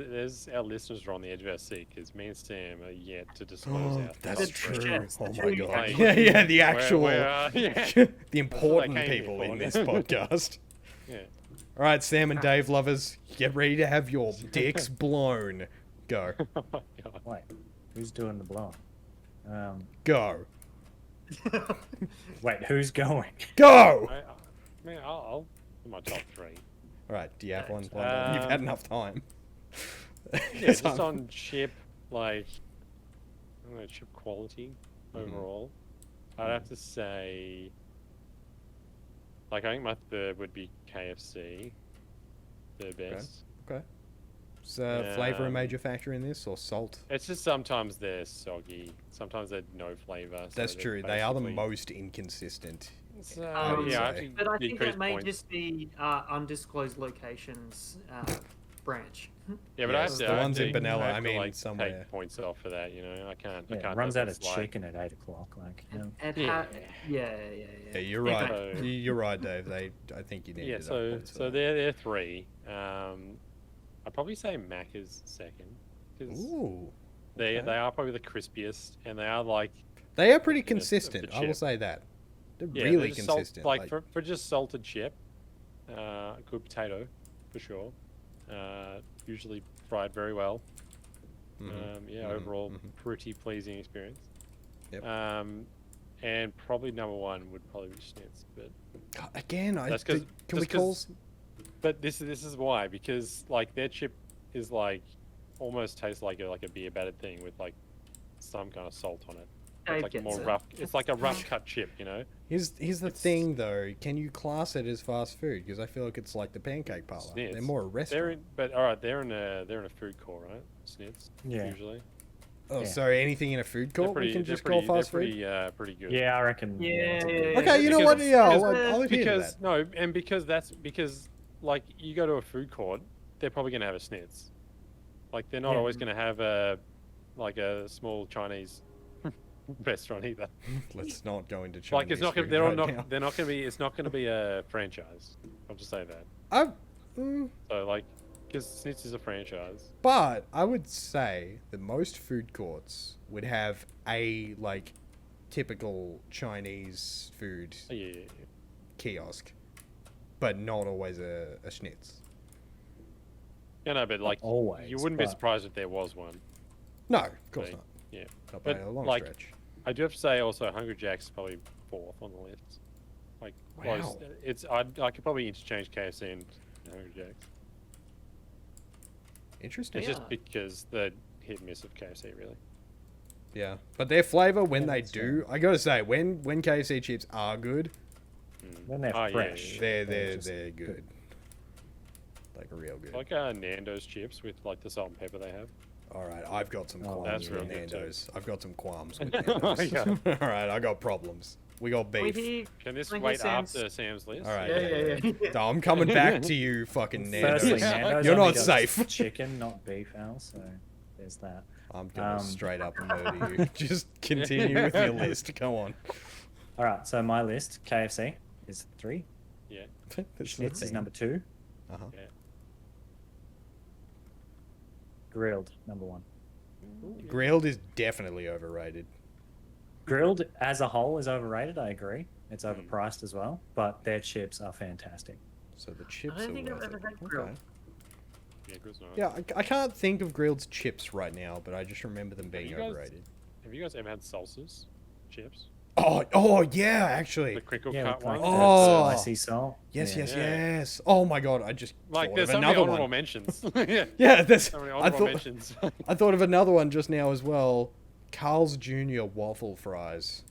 Speaker 4: our listeners are on the edge of our seat because me and Sam are yet to disclose our.
Speaker 1: That's
Speaker 3: The
Speaker 1: true.
Speaker 3: chefs,
Speaker 1: Oh
Speaker 3: the
Speaker 1: my
Speaker 3: two
Speaker 1: god.
Speaker 3: guys.
Speaker 1: Yeah, the actual,
Speaker 4: yeah.
Speaker 1: the important
Speaker 4: came here
Speaker 1: people
Speaker 4: for.
Speaker 1: in this podcast.
Speaker 4: Yeah.
Speaker 1: All right, Sam and Dave lovers, get ready to have your dicks blown. Go,
Speaker 4: Oh my god.
Speaker 2: wait, who's doing the blowing?
Speaker 1: go,
Speaker 2: Wait, who's going?
Speaker 1: go.
Speaker 4: I mean, I'll do my top 3.
Speaker 1: All right, do you have one? You've had enough time.
Speaker 4: Yeah, just on chip, like, I don't know, chip quality overall. I'd have to say, like, I think my third would be KFC. Third best.
Speaker 1: Okay. Is flavor a major factor in this, or salt?
Speaker 4: It's just sometimes they're soggy. Sometimes they're no flavor. so
Speaker 1: That's
Speaker 4: they're
Speaker 1: true. They are the
Speaker 4: basically-
Speaker 1: most inconsistent.
Speaker 4: So,
Speaker 1: would
Speaker 4: yeah, I
Speaker 1: say.
Speaker 4: think
Speaker 3: But I think
Speaker 4: decrease
Speaker 3: that may
Speaker 4: points.
Speaker 3: just be undisclosed locations
Speaker 4: Yeah,
Speaker 3: branch.
Speaker 4: but
Speaker 1: Yeah,
Speaker 4: I
Speaker 1: it's
Speaker 4: have
Speaker 1: the
Speaker 4: to,
Speaker 1: ones in
Speaker 4: I have to,
Speaker 1: Benalla,
Speaker 4: I have
Speaker 1: I
Speaker 4: to,
Speaker 1: mean,
Speaker 4: like,
Speaker 1: somewhere.
Speaker 4: take points off for that. You know, I can't.
Speaker 2: Yeah,
Speaker 4: I can't.
Speaker 2: runs
Speaker 4: have
Speaker 2: out of
Speaker 4: this, like,
Speaker 2: chicken at 8 o'clock. Like, you know.
Speaker 3: And
Speaker 4: Yeah.
Speaker 1: Yeah, you're
Speaker 3: Anyway.
Speaker 1: right.
Speaker 4: So-
Speaker 1: You're right, Dave. I think you need
Speaker 4: Yeah,
Speaker 1: to
Speaker 4: so
Speaker 1: points for
Speaker 4: so
Speaker 1: that.
Speaker 4: they're three. I'd probably say Macca's second because
Speaker 1: Ooh,
Speaker 4: they
Speaker 1: okay.
Speaker 4: they are probably the crispiest and they are like
Speaker 1: They are pretty
Speaker 4: of the
Speaker 1: consistent. I will
Speaker 4: chip.
Speaker 1: say that. They're
Speaker 4: yeah
Speaker 1: really
Speaker 4: they're just
Speaker 1: consistent.
Speaker 4: like for just salted chip, good potato for sure. Usually fried very well. Overall pretty pleasing experience.
Speaker 1: Yep.
Speaker 4: And probably number one would probably be Schnitz, but
Speaker 1: God, again,
Speaker 4: That's 'cause-
Speaker 1: can we
Speaker 4: just
Speaker 1: call?
Speaker 4: 'cause- but this is why, because like their chip is like almost tastes like a beer battered thing with like some kind of salt on it.
Speaker 3: Dave
Speaker 4: It's like a
Speaker 3: gets
Speaker 4: more
Speaker 3: it.
Speaker 4: rough. It's like a rough cut chip, you know.
Speaker 1: Here's the
Speaker 4: It's-
Speaker 1: thing though. Can you class it as fast food? Because I feel like it's like the pancake parlor. They're
Speaker 4: Schnitz.
Speaker 1: more a restaurant.
Speaker 4: But all right, they're in a food court, right? Schnitz,
Speaker 2: Yeah.
Speaker 4: usually.
Speaker 1: Oh,
Speaker 2: Yeah.
Speaker 1: sorry. Anything in a food court we can just call fast food.
Speaker 4: Pretty good.
Speaker 2: Yeah, I reckon.
Speaker 3: Yeah,
Speaker 2: it's a
Speaker 3: yeah,
Speaker 2: good-
Speaker 3: yeah.
Speaker 1: Okay, you know what?
Speaker 4: Because-
Speaker 1: Yeah,
Speaker 4: because-
Speaker 1: I'll adhere to
Speaker 4: Because
Speaker 1: that.
Speaker 4: no, and because like you go to a food court, they're probably gonna have a Schnitz. Like they're not
Speaker 2: Yeah.
Speaker 4: always gonna have a small Chinese restaurant either.
Speaker 1: Let's not go into Chinese
Speaker 4: Like it's not gonna
Speaker 1: food
Speaker 4: they're
Speaker 1: right
Speaker 4: not
Speaker 1: now.
Speaker 4: they're not gonna be it's not gonna be a franchise. I'll just say that.
Speaker 1: Mm,
Speaker 4: So like because Schnitz is a franchise.
Speaker 1: but I would say that most food courts would have a like typical Chinese food
Speaker 4: Oh, yeah.
Speaker 1: kiosk, but not always a Schnitz.
Speaker 4: Yeah, no, but like
Speaker 2: always,
Speaker 4: you wouldn't be
Speaker 2: but-
Speaker 4: surprised if there was one.
Speaker 1: No, of course
Speaker 4: Like,
Speaker 1: not.
Speaker 4: Yeah.
Speaker 1: Not by
Speaker 4: But,
Speaker 1: a long
Speaker 4: like,
Speaker 1: stretch.
Speaker 4: I do have to say also Hungry Jack's probably fourth on the list. Like close.
Speaker 1: Wow.
Speaker 4: I could probably interchange KFC and Hungry Jack's.
Speaker 1: Interesting.
Speaker 4: It's
Speaker 3: Yeah.
Speaker 4: just because the hit and miss of KFC really.
Speaker 1: Yeah, but their flavor when
Speaker 2: Yeah,
Speaker 1: they
Speaker 2: that's
Speaker 1: do, I gotta say, when KFC chips are good,
Speaker 2: When they're
Speaker 4: Oh, yeah,
Speaker 2: fresh,
Speaker 4: yeah,
Speaker 1: they're
Speaker 2: just
Speaker 1: good. Like real good.
Speaker 4: Like Nando's chips with like the salt and pepper they have.
Speaker 1: All right, I've got some
Speaker 2: Oh,
Speaker 1: qualms
Speaker 4: that's
Speaker 1: with
Speaker 4: real good too.
Speaker 1: Nando's. I've got some qualms with
Speaker 4: Oh,
Speaker 1: Nando's.
Speaker 4: yeah.
Speaker 1: All right, I got problems. We got
Speaker 3: We
Speaker 1: beef.
Speaker 3: hear,
Speaker 4: Can this
Speaker 3: Like
Speaker 4: wait
Speaker 3: Sam's-
Speaker 4: after Sam's list?
Speaker 1: All right.
Speaker 3: yeah.
Speaker 1: So I'm coming back to you, fucking Nando's.
Speaker 2: Firstly, Nando's
Speaker 1: You're
Speaker 2: only
Speaker 1: not
Speaker 2: does
Speaker 1: safe.
Speaker 2: Chicken, not beef, Al. So there's that.
Speaker 1: I'm gonna
Speaker 2: Um,
Speaker 1: straight up murder you. Just continue with your list. Go on.
Speaker 2: All right. So my list: KFC is 3.
Speaker 4: Yeah.
Speaker 2: Schnitz is number 2.
Speaker 1: Uh-huh.
Speaker 4: Yeah.
Speaker 2: Grilled number 1.
Speaker 1: Grilled is definitely overrated.
Speaker 2: Grilled as a whole is overrated. I agree. It's
Speaker 4: Mm.
Speaker 2: overpriced as well, but their chips are fantastic.
Speaker 1: So the chips
Speaker 3: don't
Speaker 1: are
Speaker 3: think I've
Speaker 1: worth
Speaker 3: ever
Speaker 1: it.
Speaker 3: had
Speaker 1: Okay.
Speaker 3: grilled.
Speaker 4: Yeah, grill's nice.
Speaker 1: Yeah, I can't think of grilled's chips right now, but I just remember them being
Speaker 4: you guys-
Speaker 1: overrated.
Speaker 4: Have you guys ever had salsas? Chips?
Speaker 1: Oh yeah, actually.
Speaker 4: The crinkle
Speaker 2: Yeah,
Speaker 4: cut
Speaker 2: with like
Speaker 4: ones?
Speaker 2: the
Speaker 1: Oh.
Speaker 2: spicy salt.
Speaker 1: Yes,
Speaker 2: Yeah.
Speaker 1: yes,
Speaker 4: Yeah.
Speaker 1: yes. Oh my god, I just
Speaker 4: Like
Speaker 1: thought
Speaker 4: there's
Speaker 1: of
Speaker 4: so many
Speaker 1: another
Speaker 4: honorable
Speaker 1: one.
Speaker 4: mentions. Yeah.
Speaker 1: Yeah, there's.
Speaker 4: So many
Speaker 1: I
Speaker 4: honorable
Speaker 1: thought
Speaker 4: mentions.
Speaker 1: I thought of another one just now as well. Carl's Jr. waffle fries.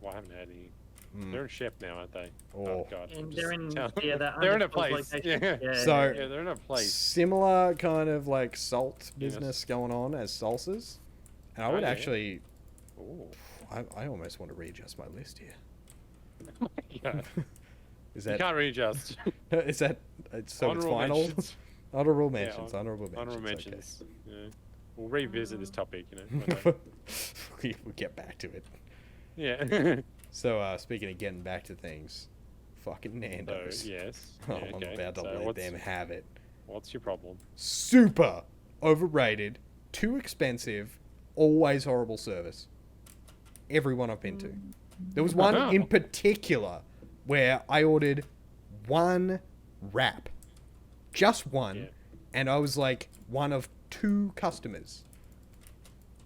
Speaker 4: Well, I haven't had any.
Speaker 1: Mm.
Speaker 4: They're in Shep now, aren't they?
Speaker 1: Oh.
Speaker 4: God.
Speaker 3: And
Speaker 4: just
Speaker 3: they're in
Speaker 4: tell-
Speaker 3: that
Speaker 4: They're in a
Speaker 3: undisclosed
Speaker 4: place.
Speaker 3: location.
Speaker 4: Yeah.
Speaker 1: So-
Speaker 4: Yeah, they're in a place.
Speaker 1: Similar kind of like salt
Speaker 4: Yes.
Speaker 1: business going on as salsas, and I would
Speaker 4: yeah.
Speaker 1: actually.
Speaker 4: Ooh.
Speaker 1: I almost want to readjust my list here.
Speaker 4: Yeah.
Speaker 1: Is
Speaker 4: You
Speaker 1: that
Speaker 4: can't readjust.
Speaker 1: is that so it's
Speaker 4: Honorable
Speaker 1: final?
Speaker 4: mentions.
Speaker 1: Honorable
Speaker 4: Yeah,
Speaker 1: mentions. Honorable mentions.
Speaker 4: Honorable
Speaker 1: okay.
Speaker 4: mentions. Yeah. We'll revisit this topic, you know. one day.
Speaker 1: We'll get back to it.
Speaker 4: Yeah.
Speaker 1: So, speaking of getting back to things, fucking
Speaker 4: So,
Speaker 1: Nando's.
Speaker 4: yes.
Speaker 1: Oh,
Speaker 4: Yeah,
Speaker 1: I'm
Speaker 4: okay.
Speaker 1: about to
Speaker 4: So
Speaker 1: let
Speaker 4: what's,
Speaker 1: them have it.
Speaker 4: what's your problem?
Speaker 1: Super overrated, too expensive, always horrible service. Everyone I've been to. There was one in particular where I ordered one wrap. Just one.
Speaker 4: Yeah.
Speaker 1: And I was like one of 2 customers.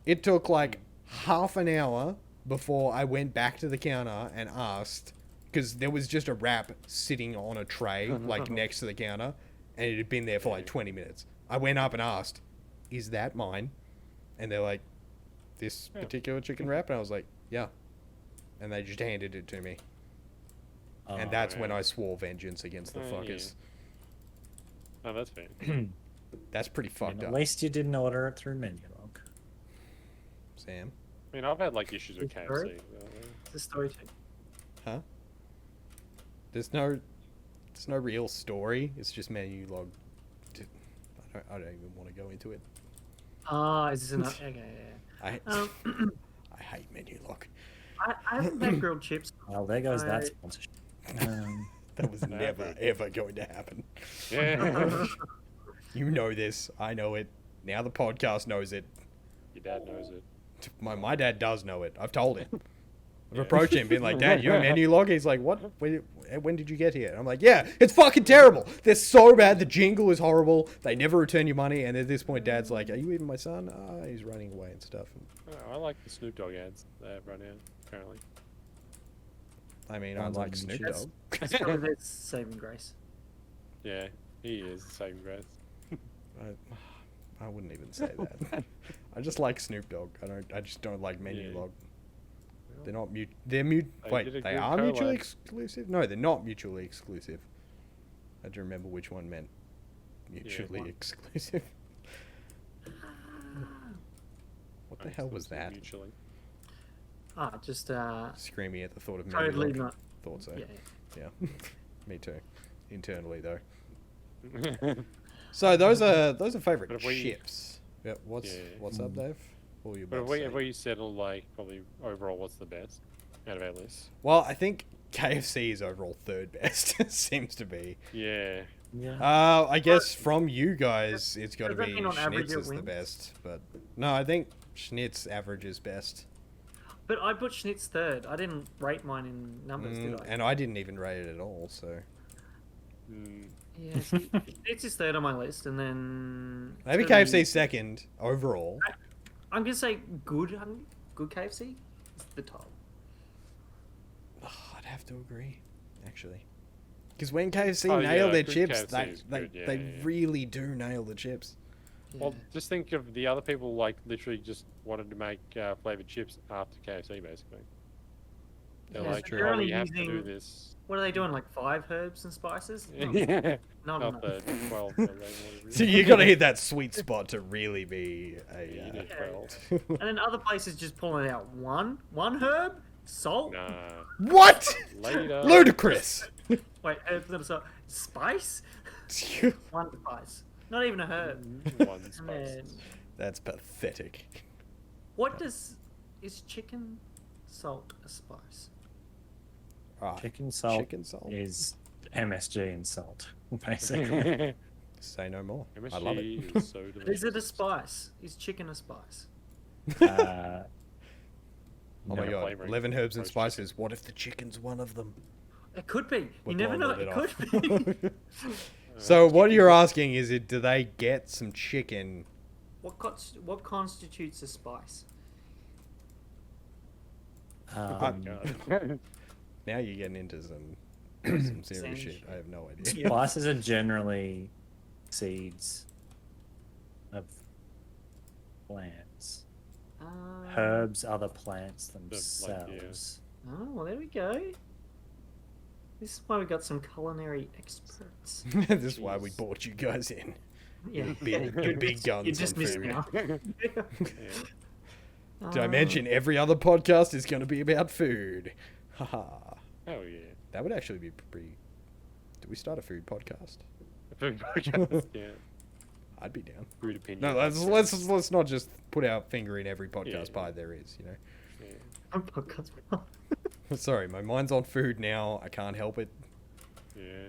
Speaker 1: It took like half an hour before I went back to the counter and asked, because there was just a wrap sitting on a tray like next to the counter, and it had been there for like 20 minutes. I went up and asked, "Is that mine?" And they're like, "This
Speaker 4: Yeah.
Speaker 1: particular chicken wrap?" And I was like, "Yeah." And they just handed it to me. And that's when
Speaker 4: yeah.
Speaker 1: I swore vengeance against the
Speaker 4: Oh, yeah.
Speaker 1: fuckers.
Speaker 4: Oh, that's fair.
Speaker 1: That's pretty fucked
Speaker 2: At
Speaker 1: up,
Speaker 2: least you didn't order it through menu log.
Speaker 1: Sam.
Speaker 4: I mean, I've had like issues with
Speaker 3: It's
Speaker 4: KFC.
Speaker 3: great. It's a story too.
Speaker 1: Huh? There's no real story. It's just menu log. I I don't even want to go into it.
Speaker 3: Ah, is this enough? Okay, yeah.
Speaker 1: I I hate menu lock.
Speaker 3: I haven't had grilled chips.
Speaker 2: Well, there goes that
Speaker 3: I-
Speaker 2: sponsorship.
Speaker 1: That was
Speaker 4: No,
Speaker 1: never
Speaker 4: but-
Speaker 1: ever going to happen.
Speaker 4: Yeah.
Speaker 1: You know this. I know it. Now the podcast knows it.
Speaker 4: Your dad knows it.
Speaker 1: My dad does know it. I've told him. I've
Speaker 4: Yeah.
Speaker 1: approached him, been like, Dad, you're a menu log? He's like, what? When did you get here? And I'm like, yeah, it's fucking terrible. They're so bad. The jingle is horrible. They never return your money. And at this point, Dad's like, are you even my son? Ah, he's running away and stuff.
Speaker 4: Oh, I like the Snoop Dogg ads they have right now, apparently.
Speaker 1: I mean, I
Speaker 2: Sounds
Speaker 1: like
Speaker 2: like
Speaker 1: Snoop
Speaker 2: shit.
Speaker 1: Dogg.
Speaker 3: That's probably their saving grace.
Speaker 4: Yeah, he is the same grace.
Speaker 1: I wouldn't even say that. I just like Snoop Dogg. I just don't like menu
Speaker 4: Yeah.
Speaker 1: log.
Speaker 4: Well,
Speaker 1: They're not
Speaker 4: They
Speaker 1: Wait,
Speaker 4: did a
Speaker 1: they
Speaker 4: good
Speaker 1: are mutually
Speaker 4: collab.
Speaker 1: exclusive? No, they're not mutually exclusive. I had to remember which one meant mutually
Speaker 4: one.
Speaker 1: exclusive. What the hell was that?
Speaker 4: Mutually.
Speaker 3: Ah, just
Speaker 1: Screaming at the thought of menu
Speaker 3: totally
Speaker 1: log.
Speaker 3: not.
Speaker 1: Thought so.
Speaker 3: Yeah.
Speaker 1: Yeah. Me too. Internally though. So those are favorite
Speaker 4: But if we-
Speaker 1: chips. Yep. What's
Speaker 4: Yeah.
Speaker 1: up, Dave? What were you
Speaker 4: But
Speaker 1: about to
Speaker 4: if
Speaker 1: say?
Speaker 4: we settle, like, probably overall, what's the best out of our list?
Speaker 1: Well, I think KFC is overall third best. Seems to be.
Speaker 4: Yeah.
Speaker 2: Yeah.
Speaker 1: I guess from you guys, it's got to
Speaker 3: Does that
Speaker 1: be
Speaker 3: mean on average
Speaker 1: Schnitz
Speaker 3: it
Speaker 1: is the
Speaker 3: wins?
Speaker 1: best. But no, I think Schnitz average is best.
Speaker 3: But I put Schnitz third. I didn't rate mine in numbers, did I?
Speaker 1: And I didn't even rate it at all. So
Speaker 4: Mm,
Speaker 3: Yeah, see, Schnitz is third on my list, and then it's
Speaker 1: maybe
Speaker 3: gonna
Speaker 1: KFC
Speaker 3: be-
Speaker 1: second overall.
Speaker 3: I'm gonna say good. Good KFC. It's the top.
Speaker 1: I'd have to agree, actually. Because when KFC
Speaker 4: Oh,
Speaker 1: nail
Speaker 4: yeah,
Speaker 1: their
Speaker 4: good
Speaker 1: chips,
Speaker 4: KFC is
Speaker 1: they
Speaker 4: good, yeah,
Speaker 1: they
Speaker 4: yeah, yeah.
Speaker 1: really do nail the chips.
Speaker 4: Well,
Speaker 3: Yeah.
Speaker 4: just think of the other people, like, literally just wanted to make flavored chips after KFC, basically. They're
Speaker 3: Yeah,
Speaker 4: like,
Speaker 3: so
Speaker 4: oh,
Speaker 3: they're only
Speaker 4: we have to do
Speaker 3: using-
Speaker 4: this.
Speaker 3: What are they doing? Like 5 herbs and spices? Not,
Speaker 4: Yeah.
Speaker 3: not
Speaker 4: Not
Speaker 3: enough.
Speaker 4: the 12. that they wanted.
Speaker 1: So you got to hit that sweet spot to really be
Speaker 4: Yeah, you
Speaker 1: a.
Speaker 4: need
Speaker 3: Yeah.
Speaker 4: 12.
Speaker 3: And then other places just pulling out one herb, salt.
Speaker 4: Nah.
Speaker 1: What?
Speaker 4: Later.
Speaker 1: Ludicrous.
Speaker 3: Wait, herbs not a salt. Spice. One spice. Not even a herb.
Speaker 4: One
Speaker 3: And
Speaker 4: spice.
Speaker 3: then
Speaker 1: That's pathetic.
Speaker 3: what is chicken salt a spice?
Speaker 1: Ah,
Speaker 2: Chicken salt
Speaker 1: Chicken salt.
Speaker 2: is MSG and salt, basically.
Speaker 1: Say no more.
Speaker 4: MSG
Speaker 1: I love it.
Speaker 4: is so delicious.
Speaker 3: Is it a spice? Is chicken a spice?
Speaker 2: uh,
Speaker 1: Oh my
Speaker 2: no.
Speaker 1: god,
Speaker 4: Flavouring.
Speaker 1: 11 herbs and
Speaker 4: Roast
Speaker 1: spices. What if the chicken's one of them?
Speaker 3: It could be.
Speaker 1: We're
Speaker 3: You never know.
Speaker 1: blowing
Speaker 3: It
Speaker 1: all
Speaker 3: could
Speaker 1: of
Speaker 3: be.
Speaker 1: it off. So what you're asking is, do they get some chicken?
Speaker 3: What constitutes a spice?
Speaker 2: Um,
Speaker 4: God.
Speaker 1: Now you're getting into some serious
Speaker 3: Same
Speaker 1: shit.
Speaker 3: shit.
Speaker 1: I have no idea.
Speaker 3: Yeah.
Speaker 2: Spices are generally seeds of plants. Herbs are the plants
Speaker 4: like,
Speaker 2: themselves.
Speaker 3: Oh, well, there we go. This is why we got some culinary experts.
Speaker 1: This is why we
Speaker 4: Jeez.
Speaker 1: brought you guys in.
Speaker 3: Yeah.
Speaker 1: Big- big guns
Speaker 3: You just
Speaker 1: on
Speaker 3: missed
Speaker 1: food.
Speaker 3: me out.
Speaker 4: Yeah.
Speaker 1: Did I mention every other podcast is going to be about food? Haha.
Speaker 4: Oh yeah.
Speaker 1: That would actually be pretty. Do we start a food podcast?
Speaker 4: Food podcast. Yeah.
Speaker 1: I'd be down.
Speaker 4: Food opinion.
Speaker 1: No, let's not just put our finger in every podcast
Speaker 4: Yeah.
Speaker 1: pie there is. You know.
Speaker 4: Yeah.
Speaker 3: I'm podcast.
Speaker 1: Sorry, my mind's on food now. I can't help it.
Speaker 4: Yeah.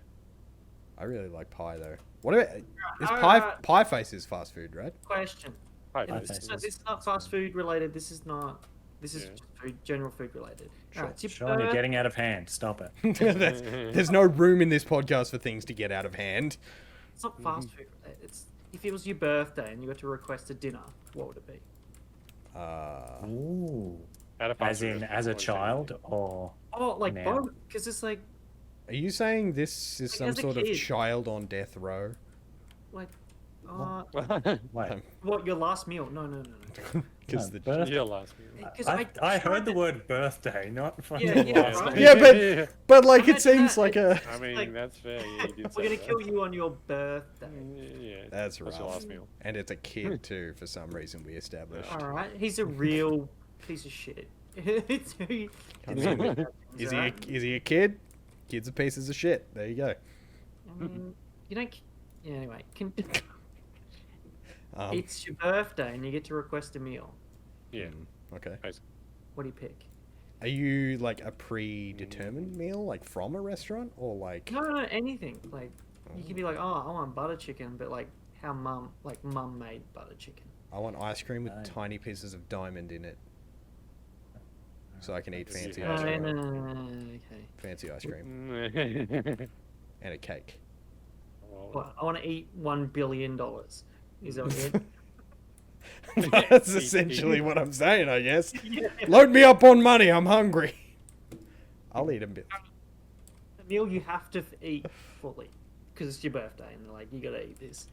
Speaker 1: I really like pie though. What about is
Speaker 3: Uh,
Speaker 1: pie face is fast food, right?
Speaker 3: Question.
Speaker 4: Hi,
Speaker 2: Pie
Speaker 4: guys.
Speaker 2: face.
Speaker 3: This is not fast food related. This is not. This is
Speaker 4: Yeah.
Speaker 3: just food, general food related.
Speaker 1: Sure.
Speaker 3: Alright, it's your
Speaker 2: Sean, you're
Speaker 3: birth-
Speaker 2: getting out of hand. Stop it.
Speaker 1: There's no room in this podcast for things to get out of hand.
Speaker 3: It's not fast food related. It's if it was your birthday and you got to request a dinner, what would it be?
Speaker 2: Ooh.
Speaker 4: Out of
Speaker 2: As
Speaker 4: fast
Speaker 2: in,
Speaker 4: food,
Speaker 2: as a
Speaker 4: what is it?
Speaker 2: child, or
Speaker 3: Oh, like
Speaker 2: Now.
Speaker 3: both, because it's like
Speaker 1: Are you saying this is
Speaker 3: Like,
Speaker 1: some
Speaker 3: as a
Speaker 1: sort of
Speaker 3: kid.
Speaker 1: child on death row?
Speaker 3: like.
Speaker 2: wait.
Speaker 3: What your last meal? No.
Speaker 1: Because
Speaker 2: No,
Speaker 1: the
Speaker 2: birth-
Speaker 4: Yeah, last meal.
Speaker 3: Because
Speaker 2: I heard the word birthday, not fucking
Speaker 3: Yeah,
Speaker 2: last
Speaker 3: right.
Speaker 2: name.
Speaker 1: Yeah, but- but like it
Speaker 3: Imagine
Speaker 1: seems
Speaker 3: that.
Speaker 1: like a.
Speaker 4: I mean,
Speaker 3: like-
Speaker 4: that's fair. Yeah, you did
Speaker 3: We're
Speaker 4: say
Speaker 3: gonna
Speaker 4: that.
Speaker 3: kill you on your birthday.
Speaker 4: Yeah.
Speaker 1: That's
Speaker 4: What's your
Speaker 1: rough.
Speaker 4: last meal?
Speaker 1: And it's a kid too, for some reason we established.
Speaker 3: All right, he's a real piece of shit. It's who you-
Speaker 1: I mean, is he
Speaker 3: Alright.
Speaker 1: is he a kid? Kids are pieces of shit. There you go.
Speaker 3: I mean, you don't. Yeah, anyway, It's your birthday and you get to request a meal.
Speaker 4: Yeah.
Speaker 1: Okay.
Speaker 3: What do you pick?
Speaker 1: Are you like a predetermined meal, like from a restaurant, or like?
Speaker 3: No, anything. Like, you can be like, oh, I want butter chicken, but like how mum made butter chicken.
Speaker 1: I want ice cream with
Speaker 2: Right.
Speaker 1: tiny pieces of diamond in it, so I can eat fancy
Speaker 4: Yeah.
Speaker 1: ice
Speaker 3: No,
Speaker 1: cream.
Speaker 3: okay.
Speaker 1: Fancy ice cream
Speaker 4: Well,
Speaker 1: and a cake.
Speaker 3: Well, I want to eat $1 billion. Is that what you
Speaker 1: That's essentially what I'm saying, I guess.
Speaker 3: yeah.
Speaker 1: Load me up on money. I'm hungry. I'll eat a bit.
Speaker 3: A meal you have to eat fully because it's your birthday and they're like, you gotta eat this.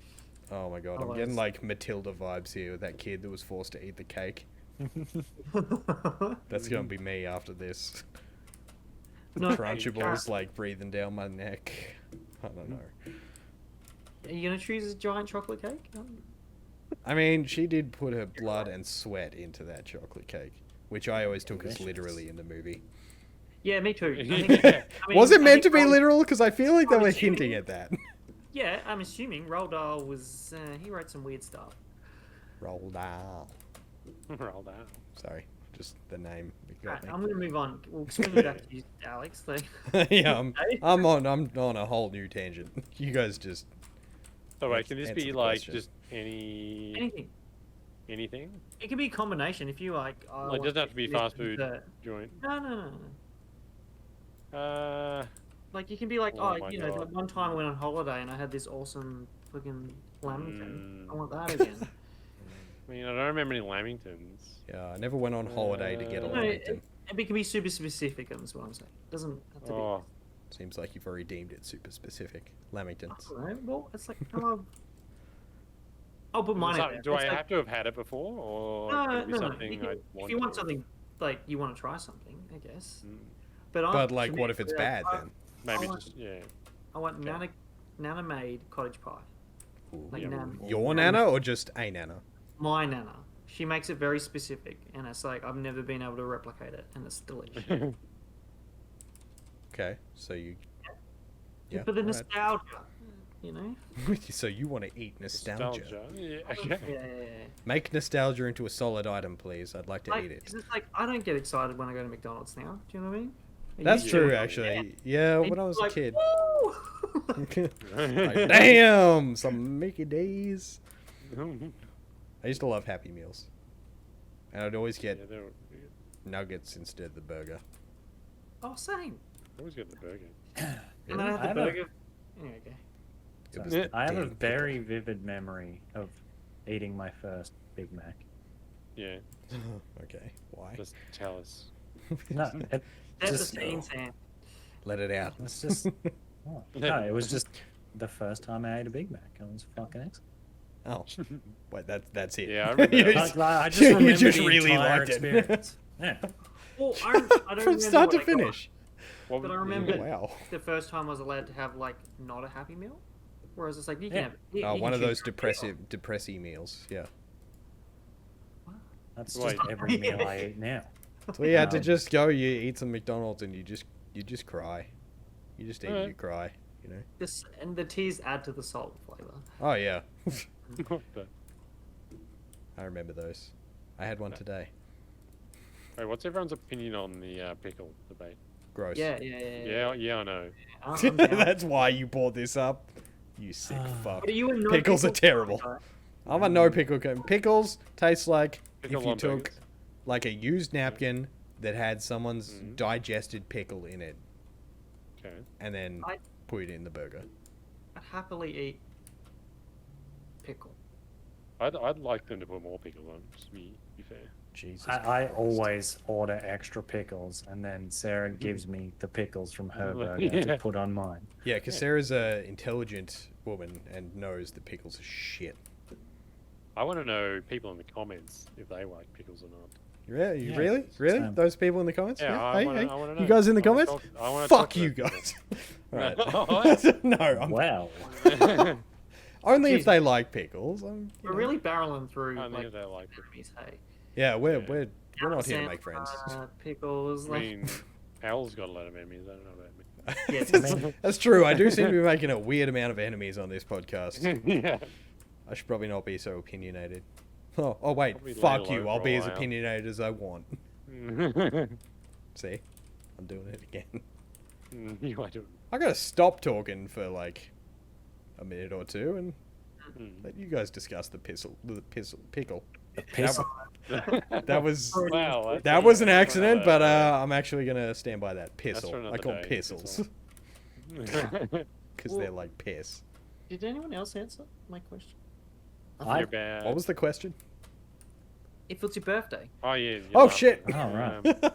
Speaker 1: Oh my god, I'm
Speaker 3: Otherwise-
Speaker 1: getting like Matilda vibes here with that kid that was forced to eat the cake. That's gonna be me after this.
Speaker 3: No,
Speaker 1: Crunchables like breathing down my neck. I don't know.
Speaker 3: Are you gonna choose a giant chocolate cake?
Speaker 1: I mean, she did put her blood and sweat into that chocolate cake, which I always took as
Speaker 2: Delicious.
Speaker 1: literally in the movie.
Speaker 3: Yeah, me too.
Speaker 4: Yeah.
Speaker 1: Was it
Speaker 3: I
Speaker 1: meant
Speaker 3: think
Speaker 1: to be
Speaker 3: Roald-
Speaker 1: literal? Because I feel like they
Speaker 3: I'm
Speaker 1: were
Speaker 3: assuming-
Speaker 1: hinting at that.
Speaker 3: Yeah, I'm assuming Roald Dahl was. He wrote some weird stuff.
Speaker 1: Roll down.
Speaker 4: Roll down.
Speaker 1: Sorry, just the name. It
Speaker 3: Right,
Speaker 1: got
Speaker 3: I'm gonna move on. We'll swing it back to you, Alex. Like,
Speaker 1: me. Yeah,
Speaker 3: Okay.
Speaker 1: I'm on a whole new tangent. You guys just
Speaker 4: So wait, can this
Speaker 1: Answer
Speaker 4: be
Speaker 1: the
Speaker 4: like
Speaker 1: question.
Speaker 4: just
Speaker 3: anything.
Speaker 4: anything?
Speaker 3: It can be a combination. If you like, I
Speaker 4: Like,
Speaker 3: want
Speaker 4: doesn't have to be
Speaker 3: this
Speaker 4: fast food
Speaker 3: dessert.
Speaker 4: joint.
Speaker 3: No.
Speaker 4: Uh,
Speaker 3: Like you can be like,
Speaker 4: Oh
Speaker 3: oh,
Speaker 4: my
Speaker 3: you know,
Speaker 4: God.
Speaker 3: like one time I went on holiday and I had this awesome fucking lamington. I
Speaker 4: Mm.
Speaker 3: want that again.
Speaker 4: I mean, I don't remember any Lamingtons.
Speaker 1: yeah. I never went on holiday to get a
Speaker 4: No,
Speaker 3: No,
Speaker 1: Lamington.
Speaker 3: it can be super specific. That's what I'm saying. Doesn't have to
Speaker 4: Oh,
Speaker 1: Seems like you've already deemed it super specific.
Speaker 3: be.
Speaker 1: Lamingtons.
Speaker 3: I don't know. Well, it's like I'll put mine.
Speaker 4: so
Speaker 3: out there.
Speaker 4: do I
Speaker 3: It's like-
Speaker 4: have to have had it before, or
Speaker 3: No,
Speaker 4: could it be
Speaker 3: no.
Speaker 4: something
Speaker 3: You can,
Speaker 4: I
Speaker 3: if you want something like you want to try something, I guess.
Speaker 4: Mm,
Speaker 3: But
Speaker 1: But like, what if it's bad
Speaker 3: I,
Speaker 1: then?
Speaker 4: maybe
Speaker 3: want-
Speaker 4: just yeah.
Speaker 3: I want
Speaker 4: Okay.
Speaker 3: Nana made cottage pie.
Speaker 1: Ooh.
Speaker 3: Like
Speaker 4: Yeah.
Speaker 3: Nan.
Speaker 1: Your nana or just a nana?
Speaker 3: My Nana. She makes it very specific, and it's like I've never been able to replicate it, and it's delicious.
Speaker 1: Okay, so you. Yeah.
Speaker 3: But the
Speaker 1: alright.
Speaker 3: nostalgia, you know.
Speaker 1: So you want to eat nostalgia.
Speaker 4: Yeah.
Speaker 3: Yeah.
Speaker 4: Okay.
Speaker 1: Make nostalgia into a solid item, please. I'd like to
Speaker 3: Like,
Speaker 1: eat it.
Speaker 3: 'cause it's like I don't get excited when I go to McDonald's now. Do you know what I mean? I
Speaker 1: That's
Speaker 3: used to.
Speaker 1: true, actually. Yeah,
Speaker 3: And
Speaker 1: when I
Speaker 3: you're
Speaker 1: was a
Speaker 3: like,
Speaker 1: kid.
Speaker 3: "Woo!"
Speaker 1: Like, damn, some Mickey D's. I used to love Happy Meals, and I'd always get
Speaker 4: Yeah, they were,
Speaker 1: nuggets instead of the burger.
Speaker 3: Oh, same.
Speaker 4: I always get the burger.
Speaker 3: And then I had the
Speaker 2: have a-
Speaker 3: burger. Anyway, okay.
Speaker 1: It
Speaker 2: So,
Speaker 1: was the
Speaker 2: I have a
Speaker 1: damn
Speaker 2: very vivid memory of eating my first Big Mac.
Speaker 4: Yeah,
Speaker 1: pickle. Okay, why?
Speaker 4: just tell us.
Speaker 2: No, it,
Speaker 3: That's
Speaker 2: just,
Speaker 3: the scene, Sam.
Speaker 1: Let it out.
Speaker 2: it's just oh, no. It was just the first time I ate a Big Mac. It was fucking excellent.
Speaker 1: Oh, wait, that's it.
Speaker 4: Yeah, I remember
Speaker 1: You
Speaker 4: that.
Speaker 1: just-
Speaker 2: I just
Speaker 1: you
Speaker 2: remember
Speaker 1: just
Speaker 2: the
Speaker 1: really
Speaker 2: entire
Speaker 1: liked it.
Speaker 2: experience. Yeah.
Speaker 3: Well, I don't
Speaker 1: From
Speaker 3: remember
Speaker 1: start to
Speaker 3: what I got,
Speaker 1: finish.
Speaker 4: What
Speaker 3: But I
Speaker 4: would-
Speaker 3: remember
Speaker 1: Wow.
Speaker 3: the first time I was allowed to have like not a Happy Meal, whereas it's like you can
Speaker 2: Yeah.
Speaker 3: have. You
Speaker 1: Oh,
Speaker 3: can
Speaker 1: one of
Speaker 3: choose
Speaker 1: those
Speaker 3: your meal.
Speaker 1: depressy meals. Yeah.
Speaker 2: That's
Speaker 4: Wait.
Speaker 2: just every meal I eat now.
Speaker 1: So you had to
Speaker 2: Um,
Speaker 1: just go. You eat some McDonald's and you just cry. You just eat and
Speaker 4: Alright.
Speaker 1: you cry. You know.
Speaker 3: This and the teas add to the salt flavor.
Speaker 1: Oh yeah.
Speaker 4: What the-
Speaker 1: I remember those. I had one
Speaker 4: No.
Speaker 1: today.
Speaker 4: Wait, what's everyone's opinion on the pickle debate?
Speaker 1: Gross.
Speaker 4: Yeah, I know.
Speaker 3: I'm down.
Speaker 1: That's why you brought this up. You sick fuck.
Speaker 3: But are you a no
Speaker 1: Pickles are
Speaker 3: pickle
Speaker 1: terrible.
Speaker 3: guy?
Speaker 1: I'm a no pickle guy. Pickles taste like
Speaker 4: Pickle
Speaker 1: if you
Speaker 4: on
Speaker 1: took
Speaker 4: burgers.
Speaker 1: like a used napkin that had someone's
Speaker 4: Mhm.
Speaker 1: digested pickle in it
Speaker 4: Okay.
Speaker 1: and then
Speaker 3: I-
Speaker 1: put it in the burger.
Speaker 3: I'd happily eat pickle.
Speaker 4: I'd like them to put more pickles on. Just to be fair.
Speaker 1: Jesus.
Speaker 2: I
Speaker 1: Christ.
Speaker 2: always order extra pickles, and then Sarah gives me the pickles from her burger
Speaker 4: Yeah.
Speaker 2: to put on mine.
Speaker 1: Yeah, because Sarah's a intelligent woman and knows that pickles are shit.
Speaker 4: I want to know people in the comments if they like pickles or not.
Speaker 1: Really?
Speaker 2: Yeah,
Speaker 1: Really?
Speaker 2: same.
Speaker 1: Those people in the comments?
Speaker 4: Yeah,
Speaker 1: Hey,
Speaker 4: I wanna know.
Speaker 1: You guys in the
Speaker 4: I wanna
Speaker 1: comments?
Speaker 4: talk- I wanna
Speaker 1: Fuck
Speaker 4: talk to
Speaker 1: you
Speaker 4: them.
Speaker 1: guys. Alright.
Speaker 4: What?
Speaker 1: No, I'm,
Speaker 2: Wow.
Speaker 1: only if
Speaker 3: Jeez.
Speaker 1: they like pickles. You
Speaker 3: We're
Speaker 1: know.
Speaker 3: really barreling through
Speaker 4: I think
Speaker 3: like
Speaker 4: they like it.
Speaker 3: enemies, hey.
Speaker 1: Yeah, we're
Speaker 4: Yeah.
Speaker 1: we're we're not here to
Speaker 3: Sam,
Speaker 1: make friends.
Speaker 3: Pickles,
Speaker 4: I
Speaker 3: like
Speaker 4: mean, Al's got a lot of enemies. I don't know about me.
Speaker 3: Yes,
Speaker 1: That's true. I do seem to be making a weird amount of enemies on this podcast.
Speaker 4: Yeah.
Speaker 1: I should probably not be so opinionated. Oh wait,
Speaker 4: Probably lay
Speaker 1: fuck
Speaker 4: low
Speaker 1: you.
Speaker 4: for
Speaker 1: I'll
Speaker 4: a
Speaker 1: be as
Speaker 4: while.
Speaker 1: opinionated as I want. See? I'm doing it again.
Speaker 4: You are doing.
Speaker 1: I gotta stop talking for like a minute or two and
Speaker 4: Mm.
Speaker 1: let you guys discuss the pickle.
Speaker 2: The piss.
Speaker 1: That was
Speaker 4: Wow.
Speaker 1: that was an
Speaker 4: that's for
Speaker 1: accident,
Speaker 4: another
Speaker 1: but
Speaker 4: day.
Speaker 1: I'm actually gonna stand by that.
Speaker 4: That's for
Speaker 1: Pissle. I
Speaker 4: another
Speaker 1: call
Speaker 4: day,
Speaker 1: pissles because they're like piss.
Speaker 3: Did anyone else answer my question?
Speaker 2: I-
Speaker 4: You're bad.
Speaker 1: What was the question?
Speaker 3: If it's your birthday.
Speaker 4: Oh yeah. you're
Speaker 1: Oh,
Speaker 4: laughing.
Speaker 1: shit.
Speaker 2: Oh, right.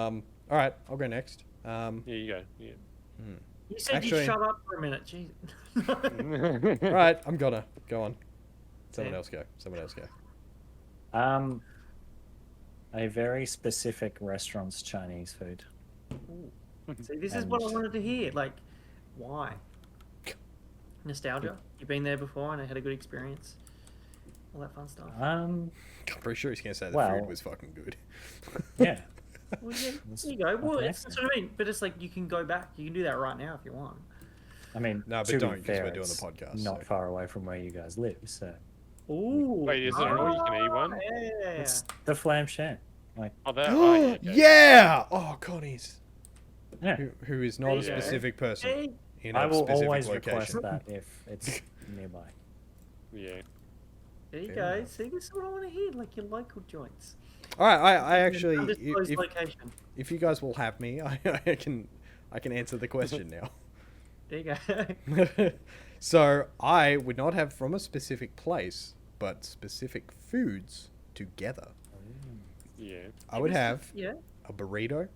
Speaker 4: Um,
Speaker 1: All right, I'll go next.
Speaker 4: yeah, you go. Yeah.
Speaker 3: You said
Speaker 1: Actually-
Speaker 3: you shut up for a minute. Jeez.
Speaker 1: All right, I'm gonna go on. Someone
Speaker 3: Sam?
Speaker 1: else go. Someone else go.
Speaker 2: A very specific restaurant's Chinese food.
Speaker 3: See, this is what I wanted to hear. Like, why? Nostalgia. You've been there before and I had a good experience. All that fun stuff.
Speaker 1: I'm pretty sure he's gonna say the
Speaker 2: Well-
Speaker 1: food was fucking good.
Speaker 2: Yeah.
Speaker 3: Well, yeah,
Speaker 2: That's-
Speaker 3: there you go. Well,
Speaker 2: that's
Speaker 3: that's what I mean. But it's like you can go back. You can do that right now if you want.
Speaker 2: I mean,
Speaker 1: No, but
Speaker 2: to be
Speaker 1: don't, 'cause
Speaker 2: fair,
Speaker 1: we're doing the
Speaker 2: it's
Speaker 1: podcast,
Speaker 2: not
Speaker 1: so.
Speaker 2: far away from where you guys live, so
Speaker 3: Ooh.
Speaker 4: Wait, is there an all-you-can-eat one?
Speaker 3: Yeah.
Speaker 2: it's the Flam Shan. Like,
Speaker 4: Oh, that. Oh, yeah. Okay.
Speaker 1: Yeah! Oh, Connie's.
Speaker 2: yeah.
Speaker 1: Who is not a
Speaker 3: There you go.
Speaker 1: specific person
Speaker 3: Hey,
Speaker 1: in
Speaker 2: I
Speaker 1: a
Speaker 2: will
Speaker 1: specific
Speaker 2: always
Speaker 1: location.
Speaker 2: request that if it's nearby.
Speaker 4: Yeah.
Speaker 3: there you
Speaker 1: Fair
Speaker 3: go.
Speaker 1: enough.
Speaker 3: See, this is what I want to hear. Like your local joints.
Speaker 1: All right, I actually,
Speaker 3: Undisclosed
Speaker 1: if
Speaker 3: location.
Speaker 1: you guys will have me, I can answer the question now.
Speaker 3: There you go.
Speaker 1: So I would not have from a specific place, but specific foods together.
Speaker 4: Yeah.
Speaker 1: I would have
Speaker 3: Yeah.
Speaker 1: a burrito,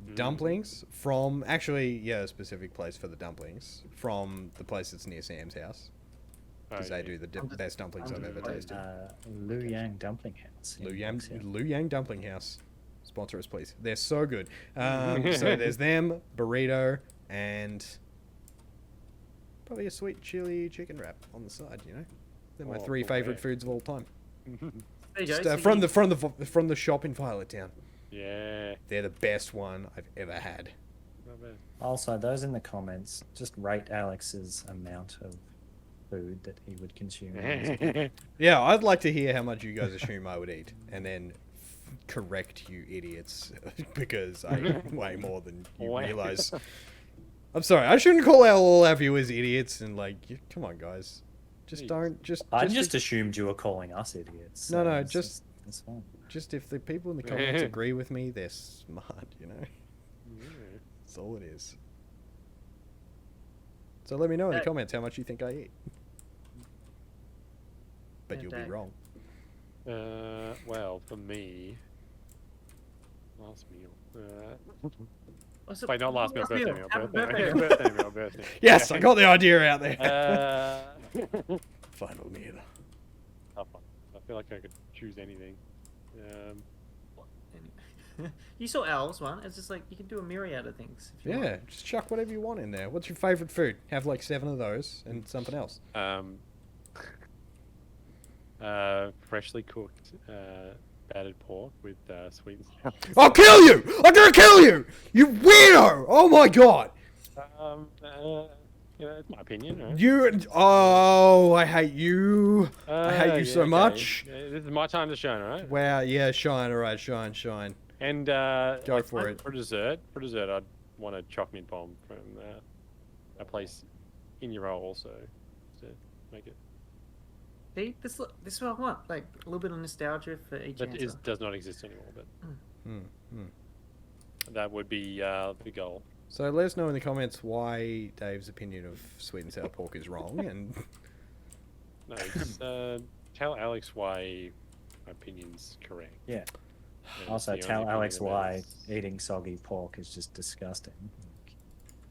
Speaker 4: Mm.
Speaker 1: dumplings from actually a specific place for the dumplings from the place that's near Sam's house
Speaker 4: Oh,
Speaker 1: because
Speaker 4: yeah.
Speaker 1: they do the
Speaker 3: I'm just-
Speaker 1: best dumplings
Speaker 3: I'm
Speaker 1: I've
Speaker 3: just
Speaker 1: ever
Speaker 3: waiting.
Speaker 1: tasted.
Speaker 2: Lu Yang Dumpling House. in Box Hill.
Speaker 1: Lu Yang Dumpling House, sponsor us please. They're so good. So there's them, burrito, and probably a sweet chili chicken wrap on the side. You know, they're my
Speaker 4: Oh,
Speaker 1: three
Speaker 4: boy.
Speaker 1: favorite foods of all time.
Speaker 3: There you go.
Speaker 1: Just,
Speaker 3: So
Speaker 1: from
Speaker 3: you-
Speaker 1: the shop in Violet Town.
Speaker 4: Yeah.
Speaker 1: They're the best one I've ever had.
Speaker 4: Not bad.
Speaker 2: Also, those in the comments, just rate Alex's amount of food that he would consume. in his day.
Speaker 1: Yeah, I'd like to hear how much you guys assume I would eat, and then correct you idiots because I eat way more than you
Speaker 4: Wow.
Speaker 1: realize. I'm sorry, I shouldn't call all our viewers idiots and like, come on, guys, just
Speaker 4: Jeez.
Speaker 1: don't
Speaker 2: I just assumed you were calling us idiots.
Speaker 1: No,
Speaker 2: so
Speaker 1: no,
Speaker 2: it's
Speaker 1: just-
Speaker 2: it's fine.
Speaker 1: just if the people in the comments agree with me, they're smart, you know.
Speaker 4: Yeah.
Speaker 1: That's all it is. So let me know in the
Speaker 3: Hey.
Speaker 1: comments how much you think I eat. But
Speaker 3: Yeah,
Speaker 1: you'll
Speaker 3: Dave.
Speaker 1: be wrong.
Speaker 4: Well, for me, last meal.
Speaker 3: What's up?
Speaker 4: Wait, not last meal,
Speaker 3: Last
Speaker 4: birthday
Speaker 3: meal.
Speaker 4: meal,
Speaker 3: Happy
Speaker 4: birthday meal,
Speaker 3: birthday.
Speaker 4: birthday meal, birthday meal.
Speaker 1: Yes, I got the idea out there. Final meal.
Speaker 4: Tough one. I feel like I could choose anything.
Speaker 3: You saw Al's one. It's just like you can do a myriad of things. If you
Speaker 1: Yeah,
Speaker 3: want.
Speaker 1: just chuck whatever you want in there. What's your favorite food? Have like 7 of those and something else.
Speaker 4: Freshly cooked battered pork with sweet and sour.
Speaker 1: I'll kill you! I'm gonna kill you! You weirdo! Oh my god!
Speaker 4: It's my opinion, right?
Speaker 1: You. Oh, I hate you. I hate you so
Speaker 4: okay.
Speaker 1: much.
Speaker 4: Yeah, this is my time to shine, alright?
Speaker 1: Wow, yeah, shine, alright, shine, shine.
Speaker 4: And
Speaker 1: Go for it.
Speaker 4: For dessert, I'd want a chocolate bomb from a place in your role also to make it.
Speaker 3: See, this is what I want. Like a little bit of nostalgia for each
Speaker 4: That
Speaker 3: answer.
Speaker 4: does not exist anymore, but
Speaker 1: Hmm, hmm.
Speaker 4: that would be the goal.
Speaker 1: So let us know in the comments why Dave's opinion of sweet and sour pork is wrong, and
Speaker 4: No, just tell Alex why my opinion's correct.
Speaker 2: Yeah.
Speaker 4: And
Speaker 2: Also,
Speaker 4: it's the
Speaker 2: tell
Speaker 4: only
Speaker 2: Alex
Speaker 4: opinion that
Speaker 2: why
Speaker 4: matters.
Speaker 2: eating soggy pork is just disgusting.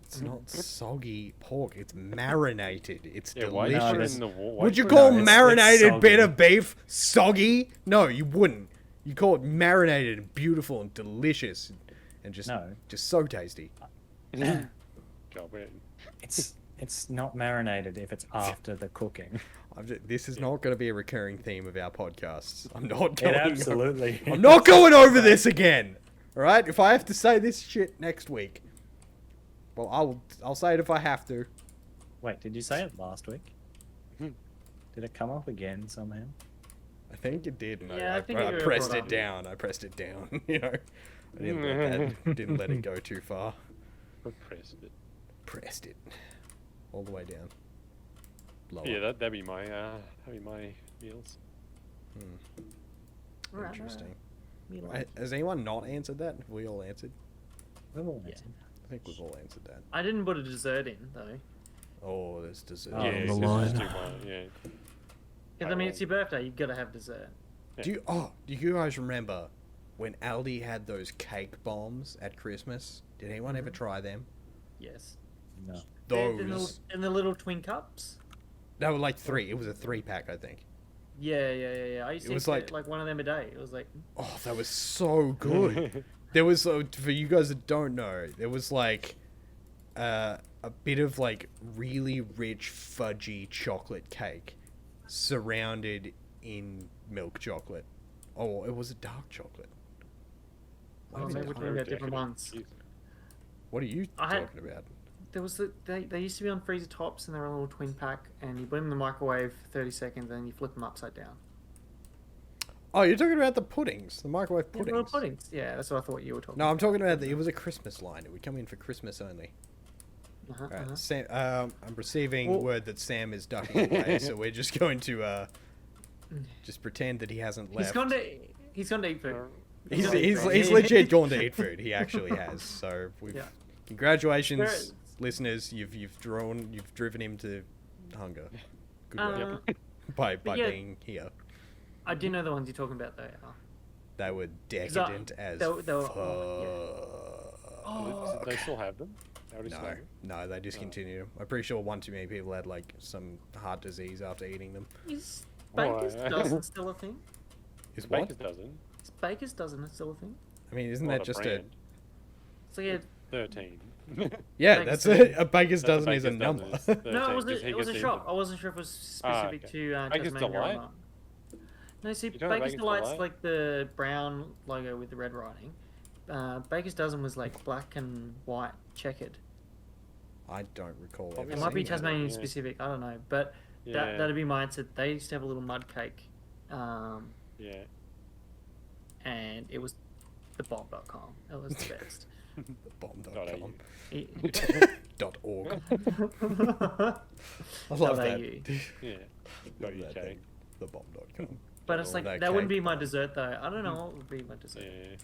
Speaker 1: it's not soggy pork. It's marinated. It's
Speaker 4: Yeah, why do you
Speaker 1: delicious.
Speaker 4: put it
Speaker 2: it's-
Speaker 4: in the wall?
Speaker 1: Would you
Speaker 2: No,
Speaker 1: call
Speaker 2: it's
Speaker 1: marinated bit
Speaker 2: soggy.
Speaker 1: of beef soggy? No, you wouldn't. You call it marinated and beautiful and delicious, and just
Speaker 2: No.
Speaker 1: just so tasty.
Speaker 4: God,
Speaker 2: It's not marinated if it's after the cooking.
Speaker 1: This is not going to be a recurring theme of our podcasts. I'm not
Speaker 2: It
Speaker 1: going.
Speaker 2: absolutely.
Speaker 1: I'm not going over this again. All right. If I have to say this shit next week, well, I'll say it if I have to.
Speaker 2: Wait, did you say it last week? Did it come up again somehow?
Speaker 1: I think it did. And
Speaker 3: Yeah, I think
Speaker 1: I
Speaker 3: it got
Speaker 1: pressed
Speaker 3: brought
Speaker 1: it
Speaker 3: up.
Speaker 1: down. I pressed it down. You know, I didn't let it go too far.
Speaker 4: Pressed it.
Speaker 1: Pressed it all the way down. Lower.
Speaker 4: Yeah, that'd be my meals.
Speaker 3: Alright,
Speaker 1: Interesting.
Speaker 3: alright.
Speaker 1: Has anyone not answered that? Have we all answered?
Speaker 2: We've all
Speaker 3: Yeah.
Speaker 2: answered.
Speaker 1: I think we've all answered that.
Speaker 3: I didn't put a dessert in though.
Speaker 1: Oh, there's dessert.
Speaker 2: Oh,
Speaker 4: Yeah,
Speaker 2: the
Speaker 4: it's
Speaker 2: line.
Speaker 4: just too much, yeah.
Speaker 3: Because I mean, it's your birthday. You've got to have dessert.
Speaker 1: Do you guys remember when Aldi had those cake bombs at Christmas? Did anyone ever try them?
Speaker 3: Yes.
Speaker 2: No.
Speaker 1: Those.
Speaker 3: In the little twin cups.
Speaker 1: They were like 3. It was a 3-pack, I think.
Speaker 3: Yeah. I used
Speaker 1: It
Speaker 3: to
Speaker 1: was
Speaker 3: eat
Speaker 1: like-
Speaker 3: like one of them a day. It was like,
Speaker 1: Oh, that was so good. There was, for you guys that don't know, there was like a bit of like really rich fudgy chocolate cake surrounded in milk chocolate. Oh, it was a dark chocolate. What
Speaker 3: Oh,
Speaker 1: is
Speaker 3: maybe
Speaker 1: it
Speaker 3: we're
Speaker 1: called?
Speaker 3: talking about different ones.
Speaker 4: Jeez.
Speaker 1: What are you
Speaker 3: I had-
Speaker 1: talking about?
Speaker 3: There was they used to be on freezer tops and they were a little twin pack, and you put them in the microwave for 30 seconds, and you flip them upside down.
Speaker 1: Oh, you're talking about the puddings, the microwave
Speaker 3: Yeah,
Speaker 1: puddings.
Speaker 3: little puddings. Yeah, that's what I thought you were talking.
Speaker 1: No, I'm talking about it was a Christmas line. It would come in for Christmas only.
Speaker 3: Uh-huh,
Speaker 1: Alright,
Speaker 3: uh-huh.
Speaker 1: Sam, I'm receiving
Speaker 3: Well-
Speaker 1: word that Sam is ducking away, so we're just going to just pretend that he hasn't left.
Speaker 3: He's gone to eat food.
Speaker 1: He's,
Speaker 3: gonna eat
Speaker 1: he's,
Speaker 3: food.
Speaker 1: he's legit gone to eat food. He actually has. So we've
Speaker 3: Yeah.
Speaker 1: congratulations,
Speaker 3: There-
Speaker 1: listeners. You've driven him to hunger. Good
Speaker 3: Uh,
Speaker 1: work by
Speaker 3: yeah.
Speaker 1: being here.
Speaker 3: I do know the ones you're talking about though. Al.
Speaker 1: They were decadent as
Speaker 3: they were-
Speaker 1: fuck.
Speaker 3: Oh,
Speaker 4: They still have them? They already still
Speaker 1: No,
Speaker 4: have them?
Speaker 1: no, they discontinued them. I'm pretty sure one too many people had like some heart disease after eating them.
Speaker 3: Is
Speaker 4: Oh,
Speaker 3: Baker's
Speaker 4: yeah.
Speaker 3: dozen still a thing?
Speaker 1: Is what?
Speaker 4: Baker's dozen.
Speaker 3: Is Baker's dozen still a thing?
Speaker 1: I mean, isn't
Speaker 4: Not
Speaker 1: that just a?
Speaker 4: brand.
Speaker 3: So yeah,
Speaker 4: 13.
Speaker 1: Yeah,
Speaker 3: Baker's
Speaker 1: that's
Speaker 3: dozen.
Speaker 1: a baker's
Speaker 4: That's
Speaker 1: dozen is a
Speaker 4: Baker's
Speaker 1: number.
Speaker 4: dozen is
Speaker 3: no,
Speaker 4: 13,
Speaker 3: it was
Speaker 4: 'cause he
Speaker 3: it was
Speaker 4: gets
Speaker 3: a
Speaker 4: to
Speaker 3: shop.
Speaker 4: eat
Speaker 3: I wasn't sure if it was specific
Speaker 4: okay.
Speaker 3: to
Speaker 4: Baker's
Speaker 3: Tasmania or
Speaker 4: Delight?
Speaker 3: not. No, see,
Speaker 4: You talking about
Speaker 3: Baker's
Speaker 4: Baker's
Speaker 3: Delight's
Speaker 4: Delight?
Speaker 3: like the brown logo with the red writing. Baker's dozen was like black and white checkered.
Speaker 1: I don't recall.
Speaker 4: It
Speaker 1: ever
Speaker 3: It might be
Speaker 1: seeing that.
Speaker 3: Tasmanian
Speaker 4: yeah.
Speaker 3: specific. I don't know, but
Speaker 4: Yeah.
Speaker 3: that'd be mine. So they used to have a little mud cake,
Speaker 4: Yeah.
Speaker 3: and it was the bomb.com. It was the best.
Speaker 1: Bomb.com.
Speaker 3: It-
Speaker 1: .org.
Speaker 3: but
Speaker 1: I love that.
Speaker 4: Yeah.
Speaker 1: Love
Speaker 4: .uk.
Speaker 1: that thing. The bomb.com.
Speaker 3: it's
Speaker 1: Or
Speaker 3: like
Speaker 1: that
Speaker 3: that wouldn't
Speaker 1: cake
Speaker 3: be my
Speaker 1: bomb.
Speaker 3: dessert though. I don't know what would be my dessert.
Speaker 4: Yeah.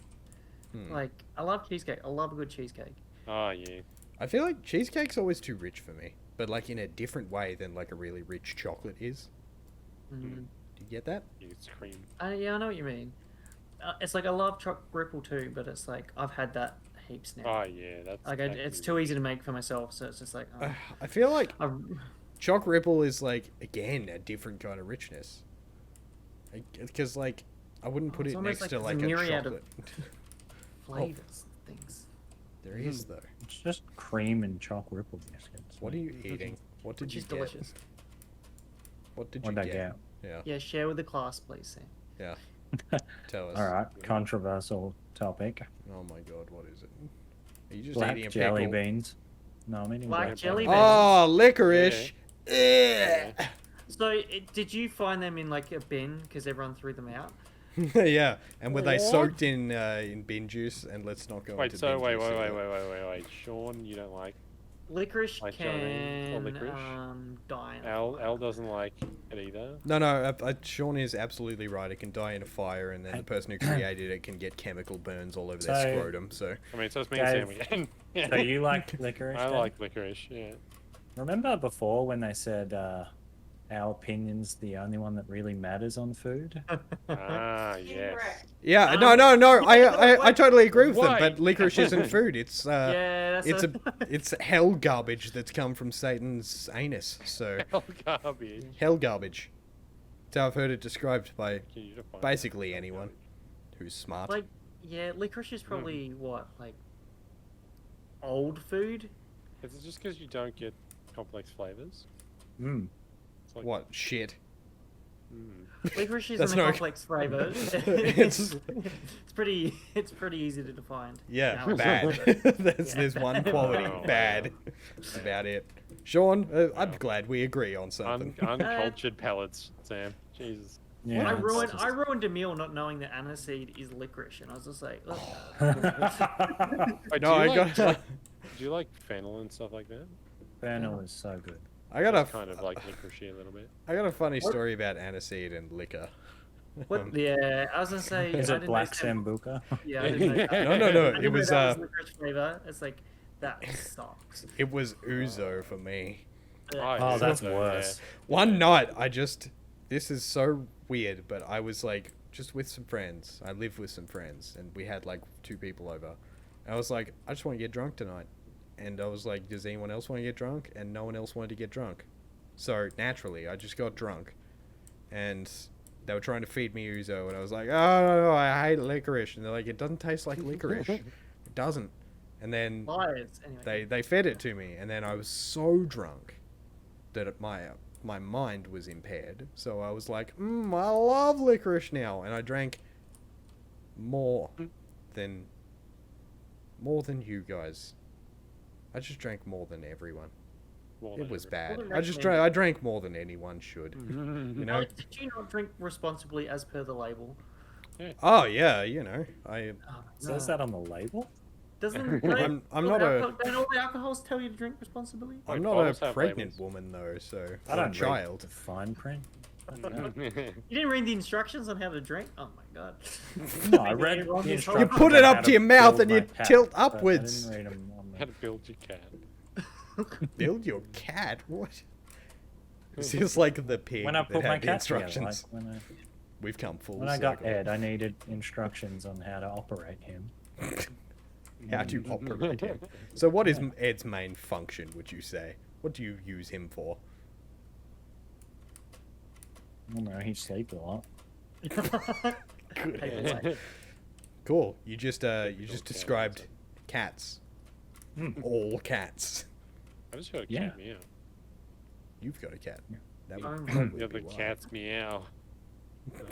Speaker 1: Hmm.
Speaker 3: Like I love cheesecake. I love a good cheesecake.
Speaker 4: Oh, yeah.
Speaker 1: I feel like cheesecake's always too rich for me, but like in a different way than like a really rich chocolate is.
Speaker 3: Mm.
Speaker 1: Do you get that?
Speaker 4: It's cream.
Speaker 3: Yeah, I know what you mean. It's like I love choc ripple too, but it's like I've had that heaps now.
Speaker 4: Oh, yeah. That's
Speaker 3: Like it's too easy to make for myself, so it's just like
Speaker 1: I feel like
Speaker 3: I,
Speaker 1: choc ripple is like again a different kind of richness. Because like I wouldn't put
Speaker 3: It's
Speaker 1: it
Speaker 3: almost
Speaker 1: next
Speaker 3: like
Speaker 1: to
Speaker 3: there's
Speaker 1: like
Speaker 3: a
Speaker 1: a
Speaker 3: myriad of-
Speaker 1: chocolate.
Speaker 3: flavors things.
Speaker 1: There is though.
Speaker 2: It's just cream and choc ripple biscuits.
Speaker 1: What are you eating? What did
Speaker 3: Which
Speaker 1: you
Speaker 3: is
Speaker 1: get?
Speaker 3: delicious.
Speaker 1: What did you
Speaker 2: What'd I
Speaker 1: get?
Speaker 2: get?
Speaker 1: Yeah,
Speaker 3: Yeah, share with the class, please, Sam.
Speaker 1: yeah. Tell us.
Speaker 2: All right, controversial topic.
Speaker 1: Oh my god, what is it? Are you just
Speaker 2: Black
Speaker 1: eating a
Speaker 2: jelly
Speaker 1: pickle?
Speaker 2: beans. No, I'm eating
Speaker 3: Black
Speaker 2: black
Speaker 3: jelly
Speaker 2: beans.
Speaker 3: beans.
Speaker 1: Oh, licorice.
Speaker 4: Yeah.
Speaker 3: So, did you find them in like a bin because everyone threw them out?
Speaker 1: Yeah, and were they
Speaker 3: What?
Speaker 1: soaked in bin juice? And let's not go
Speaker 4: Wait,
Speaker 1: into
Speaker 4: so
Speaker 1: bin
Speaker 4: wait.
Speaker 1: juice either.
Speaker 4: Sean, you don't like...
Speaker 3: Licorice
Speaker 4: Like jelly beans or
Speaker 3: can
Speaker 4: licorice?
Speaker 3: die. in a
Speaker 4: Al
Speaker 3: fire.
Speaker 4: doesn't like it either.
Speaker 1: No, Sean is absolutely right. It can die in a fire, and then the person who created it can get chemical burns all over their
Speaker 2: So-
Speaker 1: scrotum. So
Speaker 4: I mean, so it's me and Sam
Speaker 2: Dave,
Speaker 4: again.
Speaker 2: So you like licorice?
Speaker 4: I
Speaker 2: Dave?
Speaker 4: like licorice, yeah.
Speaker 2: Remember before when they said our opinion's the only one that really matters on food?
Speaker 4: Ah, yes.
Speaker 1: yeah,
Speaker 3: Um,
Speaker 1: no, I
Speaker 3: wait.
Speaker 1: totally agree with them.
Speaker 4: Why?
Speaker 1: But licorice isn't food. It's
Speaker 3: Yeah, that's
Speaker 1: it's hell garbage that's come from Satan's anus. So
Speaker 4: Hell garbage.
Speaker 1: hell garbage. That's how I've heard it described by
Speaker 4: Can you define
Speaker 1: basically
Speaker 4: hell
Speaker 1: anyone
Speaker 4: garbage?
Speaker 1: who's smart.
Speaker 3: like, yeah, licorice is probably what, like, old food?
Speaker 4: Is it just because you don't get complex flavors?
Speaker 2: Mm.
Speaker 4: It's like,
Speaker 1: What shit?
Speaker 3: Licorice
Speaker 1: That's
Speaker 3: isn't a
Speaker 1: not-
Speaker 3: complex flavor.
Speaker 1: It's-
Speaker 3: it's pretty easy to define.
Speaker 1: Yeah,
Speaker 3: Now.
Speaker 1: bad. There's one quality,
Speaker 4: Oh,
Speaker 1: bad. That's about it. Sean, I'm glad we agree on something.
Speaker 4: Uncultured palates, Sam. Jesus.
Speaker 2: Yeah,
Speaker 3: I
Speaker 2: it's
Speaker 3: ruined
Speaker 2: just-
Speaker 3: I ruined a meal not knowing that aniseed is licorice, and I was just like, ugh.
Speaker 4: Wait,
Speaker 1: No, I
Speaker 4: do you like,
Speaker 1: got.
Speaker 4: do you like fennel and stuff like that?
Speaker 2: Fennel is so good.
Speaker 1: I got a.
Speaker 4: Kind of like licoricey a little bit.
Speaker 1: I got a funny story about aniseed and liquor.
Speaker 3: What? Yeah, I was gonna say.
Speaker 2: Is
Speaker 3: I
Speaker 2: it
Speaker 3: didn't
Speaker 2: black
Speaker 3: know-
Speaker 2: sambuca?
Speaker 3: Yeah, I didn't know. That.
Speaker 1: No,
Speaker 3: I
Speaker 1: it
Speaker 3: didn't
Speaker 1: was
Speaker 3: know that licorice flavor. It's like that sucks.
Speaker 1: it was ouzo for me.
Speaker 2: Oh, that's
Speaker 4: so,
Speaker 2: worse.
Speaker 1: One night, this is so weird, but I was like just with some friends. I lived with some friends, and we had like 2 people over. And I was like, I just want to get drunk tonight. And I was like, does anyone else want to get drunk? And no one else wanted to get drunk. So naturally, I just got drunk. And they were trying to feed me ouzo, and I was like, oh, no, I hate licorice. And they're like, it doesn't taste like licorice. It doesn't. And then
Speaker 3: Liars. Anyway.
Speaker 1: they fed it to me, and then I was so drunk that my mind was impaired. So I was like, I love licorice now, and I drank more than you guys. I just drank more than everyone.
Speaker 4: More
Speaker 1: It
Speaker 4: than
Speaker 1: was
Speaker 4: everything.
Speaker 1: bad. I drank more than anyone should. You know?
Speaker 3: Alex, did you not drink responsibly as per the label?
Speaker 1: Oh yeah, you know. I
Speaker 3: Oh,
Speaker 2: Says that on the label?
Speaker 3: Doesn't
Speaker 1: I'm not a
Speaker 3: don't all the alcohols tell you to drink responsibly?
Speaker 1: I'm
Speaker 4: Like,
Speaker 1: not
Speaker 4: bottles
Speaker 1: a
Speaker 4: have
Speaker 1: pregnant
Speaker 4: labels.
Speaker 1: woman though, so
Speaker 2: I
Speaker 1: I'm
Speaker 2: don't
Speaker 1: a child.
Speaker 2: read the fine print.
Speaker 3: You didn't read the instructions on how to drink? Oh my god.
Speaker 2: No, I read
Speaker 3: Maybe
Speaker 2: the
Speaker 3: wrong
Speaker 1: You
Speaker 2: instructions
Speaker 1: put it
Speaker 2: on
Speaker 1: up
Speaker 2: how
Speaker 1: to your mouth
Speaker 2: build
Speaker 1: and you
Speaker 2: my cat,
Speaker 1: tilt
Speaker 2: but I
Speaker 1: upwards.
Speaker 2: didn't read 'em on
Speaker 4: How
Speaker 2: the-
Speaker 4: to build your cat.
Speaker 1: Build your cat? What? This is like the pig
Speaker 2: When I
Speaker 1: that
Speaker 2: put my
Speaker 1: had the
Speaker 2: cat together,
Speaker 1: instructions.
Speaker 2: like
Speaker 1: We've come full
Speaker 2: when I got
Speaker 1: circle.
Speaker 2: Ed, I needed instructions on how to operate him.
Speaker 1: How to operate him. So what is Ed's main function, would you say? What do you use him for?
Speaker 2: I don't know, he sleeps a lot.
Speaker 1: Good
Speaker 3: Hey,
Speaker 1: answer.
Speaker 3: like,
Speaker 1: Cool. You just
Speaker 4: cat
Speaker 1: described cats. All cats.
Speaker 4: I just heard a
Speaker 2: Yeah.
Speaker 4: cat meow.
Speaker 1: You've got a cat. That
Speaker 3: Yeah,
Speaker 1: would
Speaker 3: I'm-
Speaker 1: probably
Speaker 4: Yeah,
Speaker 1: be
Speaker 4: the
Speaker 1: why.
Speaker 4: cat's meow.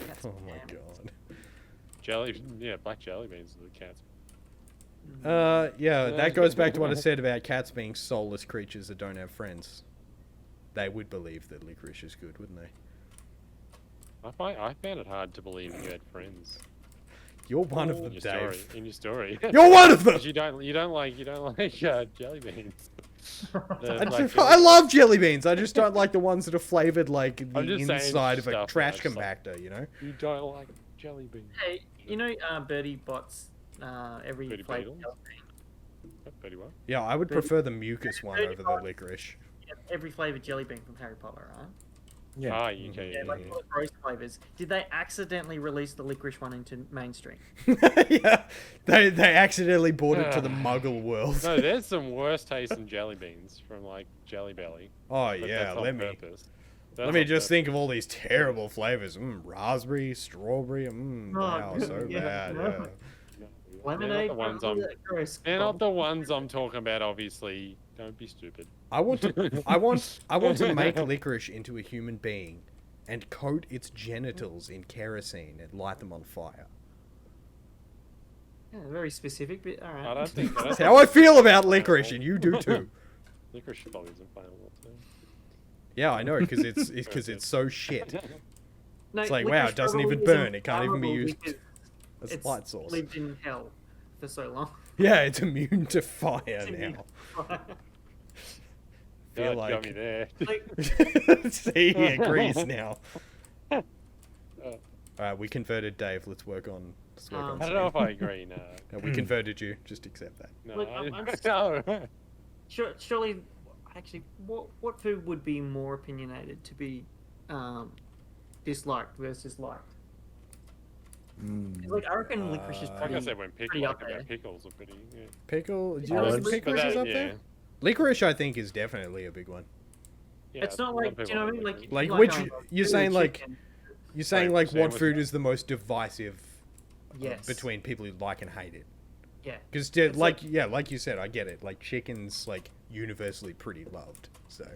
Speaker 3: Cat's
Speaker 1: Oh my
Speaker 3: meow.
Speaker 1: god.
Speaker 4: Black jelly beans are the cats.
Speaker 1: Yeah, that goes back to what I said about cats being soulless creatures that don't have friends. They would believe that licorice is good, wouldn't they?
Speaker 4: I found it hard to believe you had friends
Speaker 1: You're one of
Speaker 4: in
Speaker 1: them,
Speaker 4: your story.
Speaker 1: Dave.
Speaker 4: In your story.
Speaker 1: You're one of them.
Speaker 4: 'Cause you don't like jelly beans. The
Speaker 1: I,
Speaker 4: black
Speaker 1: just-
Speaker 4: jelly
Speaker 1: I love jelly beans. I just don't like the ones that are flavored like the
Speaker 4: I'm just saying
Speaker 1: inside of a
Speaker 4: stuff,
Speaker 1: trash
Speaker 4: man, just like-
Speaker 1: compactor. You know.
Speaker 4: You don't like jelly beans.
Speaker 3: Hey, you know, Birdie bots every
Speaker 4: Birdie
Speaker 3: flavor
Speaker 4: Beetles?
Speaker 3: jelly bean.
Speaker 4: Betty what?
Speaker 1: Yeah, I would
Speaker 3: Birdie-
Speaker 1: prefer the mucus one
Speaker 3: Birdie
Speaker 1: over the
Speaker 3: Bots.
Speaker 1: licorice.
Speaker 3: Yeah, every flavored jelly bean from Harry Potter, right?
Speaker 2: Yeah.
Speaker 4: Ah, okay.
Speaker 3: Yeah, like all the gross flavors. Did they accidentally release the licorice one into mainstream?
Speaker 1: Yeah, they accidentally brought it to the Muggle world.
Speaker 4: No, there's some worse tasting jelly beans from like Jelly Belly.
Speaker 1: Oh
Speaker 4: But
Speaker 1: yeah,
Speaker 4: that's on
Speaker 1: let me
Speaker 4: purpose.
Speaker 1: let
Speaker 4: That's
Speaker 1: me
Speaker 4: on
Speaker 1: just
Speaker 4: purpose.
Speaker 1: think of all these terrible flavors. Raspberry, strawberry.
Speaker 3: Oh,
Speaker 1: Wow, so
Speaker 3: yeah,
Speaker 1: bad.
Speaker 3: no.
Speaker 1: Yeah.
Speaker 4: No,
Speaker 3: Lemonade.
Speaker 4: They're not the ones
Speaker 3: all
Speaker 4: I'm.
Speaker 3: that gross.
Speaker 4: They're not the ones I'm talking about. Obviously, don't be stupid.
Speaker 1: I want to make licorice into a human being, and coat its genitals in kerosene and light them on fire.
Speaker 3: Yeah, very specific, but all right.
Speaker 4: I don't think
Speaker 1: That's how I feel about licorice, and you do too.
Speaker 4: licorice probably isn't flammable too.
Speaker 1: Yeah, I know, because it's so shit.
Speaker 3: No,
Speaker 1: It's like, wow,
Speaker 3: licorice
Speaker 1: it doesn't even
Speaker 3: probably isn't
Speaker 1: burn. It can't even be
Speaker 3: flammable
Speaker 1: used
Speaker 3: because
Speaker 1: as
Speaker 3: it's
Speaker 1: light source.
Speaker 3: lived in hell for so long.
Speaker 1: Yeah, it's immune to fire
Speaker 3: immune
Speaker 1: now. Feel
Speaker 4: God, got me
Speaker 1: like.
Speaker 4: there.
Speaker 3: Like,
Speaker 1: See, he agrees now.
Speaker 4: Uh,
Speaker 1: Alright, we converted Dave. Let's work on.
Speaker 4: I don't know if I agree. No,
Speaker 1: No, we converted you. Just accept that.
Speaker 4: no,
Speaker 3: Look, I'm just-
Speaker 4: no.
Speaker 3: surely, actually, what food would be more opinionated to be disliked versus liked? Like, I reckon licorice is
Speaker 1: Uh,
Speaker 4: Like
Speaker 3: pretty.
Speaker 4: I said, when
Speaker 3: pretty up there.
Speaker 4: pickles are pretty. Yeah.
Speaker 1: Pickle. Do you
Speaker 2: Olives.
Speaker 1: like
Speaker 2: But
Speaker 1: licorice is
Speaker 4: that-
Speaker 1: up
Speaker 4: yeah.
Speaker 1: there? Licorice, I think, is definitely a big one.
Speaker 4: Yeah,
Speaker 3: It's not
Speaker 4: a lot
Speaker 3: like,
Speaker 4: of
Speaker 3: do you
Speaker 4: people
Speaker 3: know what I mean?
Speaker 4: licorice.
Speaker 1: Like,
Speaker 3: like,
Speaker 1: which you're
Speaker 3: food,
Speaker 1: saying like
Speaker 3: chicken.
Speaker 1: you're saying
Speaker 4: Like,
Speaker 1: like
Speaker 4: same
Speaker 1: what
Speaker 4: with
Speaker 1: food
Speaker 4: that.
Speaker 1: is the most divisive
Speaker 3: Yes.
Speaker 1: between people who like and hate it?
Speaker 3: Yeah.
Speaker 1: Because like you said, I get it. Like chicken's like universally pretty loved. So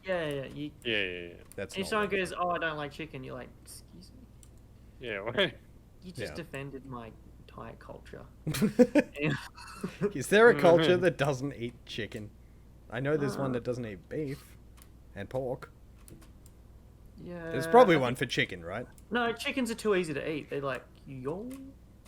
Speaker 3: Yeah.
Speaker 4: Yeah.
Speaker 1: That's
Speaker 3: If
Speaker 1: not
Speaker 3: someone
Speaker 1: what-
Speaker 3: goes, "Oh, I don't like chicken," you're like, "Excuse me,
Speaker 4: Yeah. Well,
Speaker 3: you just
Speaker 1: Yeah.
Speaker 3: offended my entire culture."
Speaker 1: Is there a culture that doesn't eat chicken? I know there's one
Speaker 3: Uh.
Speaker 1: that doesn't eat beef and pork.
Speaker 3: Yeah.
Speaker 1: There's probably
Speaker 3: I
Speaker 1: one
Speaker 3: think-
Speaker 1: for chicken, right?
Speaker 3: No, chickens are too easy to eat. They're like, yo,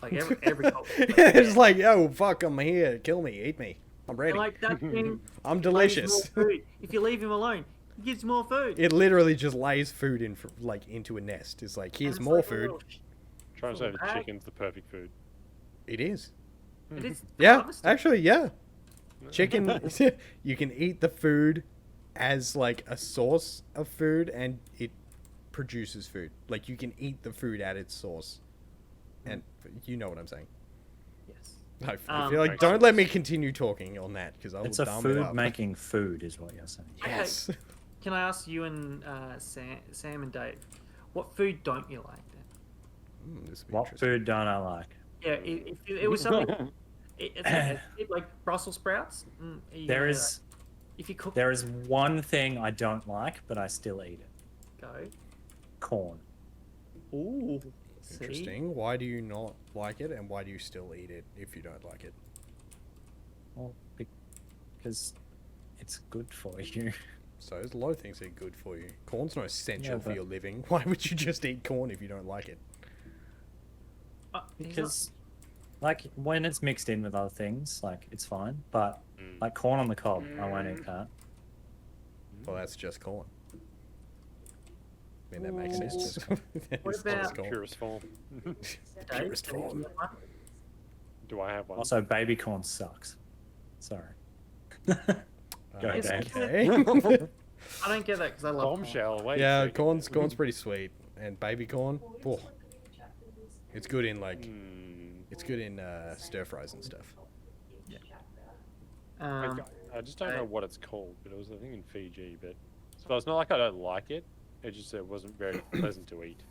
Speaker 3: like every culture.
Speaker 1: It's like, oh fuck, I'm here, kill me, eat me, I'm
Speaker 3: They're
Speaker 1: ready.
Speaker 3: like that thing.
Speaker 1: I'm
Speaker 3: lays
Speaker 1: delicious.
Speaker 3: more food. If you leave him alone, he gives more food.
Speaker 1: It literally just lays food in, like into a nest. It's like,
Speaker 3: And
Speaker 1: here's
Speaker 3: it's
Speaker 1: more
Speaker 3: like a
Speaker 1: food.
Speaker 3: little
Speaker 4: trying to say
Speaker 3: Little
Speaker 4: that
Speaker 3: bag.
Speaker 4: chicken's the perfect food.
Speaker 1: It is.
Speaker 3: It is
Speaker 1: Yeah,
Speaker 3: harvested.
Speaker 1: actually, yeah. Chicken, you can eat the food as like a source of food, and it produces food. Like you can eat the food at its source, and you know what I'm saying.
Speaker 3: Yes.
Speaker 1: I feel like
Speaker 4: Makes
Speaker 1: don't let
Speaker 4: sense.
Speaker 1: me continue talking on that because I will
Speaker 2: It's a
Speaker 1: dumb it
Speaker 2: food
Speaker 1: up.
Speaker 2: making food, is what you're saying.
Speaker 1: Yes.
Speaker 3: Can I ask you and Sam and Dave, what food don't you like then?
Speaker 1: This will be
Speaker 2: What
Speaker 1: interesting.
Speaker 2: food don't I like?
Speaker 3: Yeah, if it was something, it's like Brussels sprouts.
Speaker 2: There is
Speaker 3: if you cook
Speaker 2: there is one thing I don't like, but I still eat it.
Speaker 3: go.
Speaker 2: Corn.
Speaker 3: Ooh, see?
Speaker 1: Interesting. Why do you not like it, and why do you still eat it if you don't like it?
Speaker 2: Well, because it's good for you.
Speaker 1: So there's a lot of things that are good for you. Corn's not essential
Speaker 2: Yeah,
Speaker 1: for
Speaker 2: but-
Speaker 1: your living. Why would you just eat corn if you don't like it?
Speaker 3: He's not-
Speaker 2: Because, like, when it's mixed in with other things, like, it's fine. But,
Speaker 4: Mm.
Speaker 2: like, corn on the cob, I won't eat that.
Speaker 1: Well, that's just corn. I mean, that makes
Speaker 3: Ooh.
Speaker 1: sense. That
Speaker 3: What
Speaker 1: is
Speaker 3: about-
Speaker 1: just corn.
Speaker 4: Purest form.
Speaker 3: Dave,
Speaker 1: purest
Speaker 3: do you
Speaker 1: form.
Speaker 3: have one?
Speaker 4: Do I have one?
Speaker 2: Also, baby corn sucks. Sorry. Go,
Speaker 3: It's
Speaker 2: Dave.
Speaker 1: Okay.
Speaker 3: I don't get that because I love corn.
Speaker 4: Bombshell. Wait.
Speaker 1: Yeah,
Speaker 4: a second.
Speaker 1: corn's pretty sweet, and baby corn, oh, it's good in like it's good in stir fries and stuff.
Speaker 4: I just don't know what it's called, but it was I think in Fiji. But so it's not like I don't like it. It just it wasn't very pleasant to eat.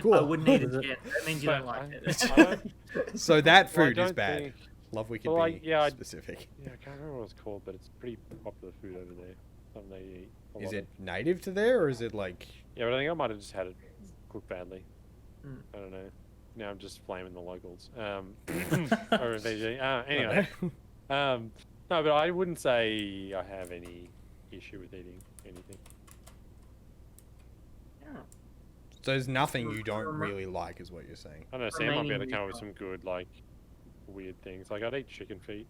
Speaker 1: Cool.
Speaker 3: I wouldn't eat it
Speaker 2: Is it-
Speaker 3: again. That means you
Speaker 4: But
Speaker 3: don't like
Speaker 4: I
Speaker 3: it.
Speaker 4: don't-
Speaker 1: So that
Speaker 4: well, I
Speaker 1: food is
Speaker 4: don't
Speaker 1: bad.
Speaker 4: think-
Speaker 1: Love we can
Speaker 4: Well,
Speaker 1: be
Speaker 4: yeah, I-
Speaker 1: specific.
Speaker 4: Yeah, I can't remember what it's called, but it's pretty popular food over there. Something they eat. A
Speaker 1: Is
Speaker 4: lot
Speaker 1: it
Speaker 4: of.
Speaker 1: native to there, or is it like?
Speaker 4: Yeah, but I think I might have just had it cooked badly.
Speaker 3: Mm.
Speaker 4: I don't know. Now I'm just flaming the locals. Or in Fiji. Anyway. No, but I wouldn't say I have any issue with eating anything.
Speaker 3: Yeah.
Speaker 1: So there's nothing you don't really like, is what you're saying.
Speaker 4: I don't know, Sam might be able to
Speaker 3: Remaining
Speaker 4: come up with
Speaker 3: neutral.
Speaker 4: some good, like, weird things. Like, I'd eat chicken feet.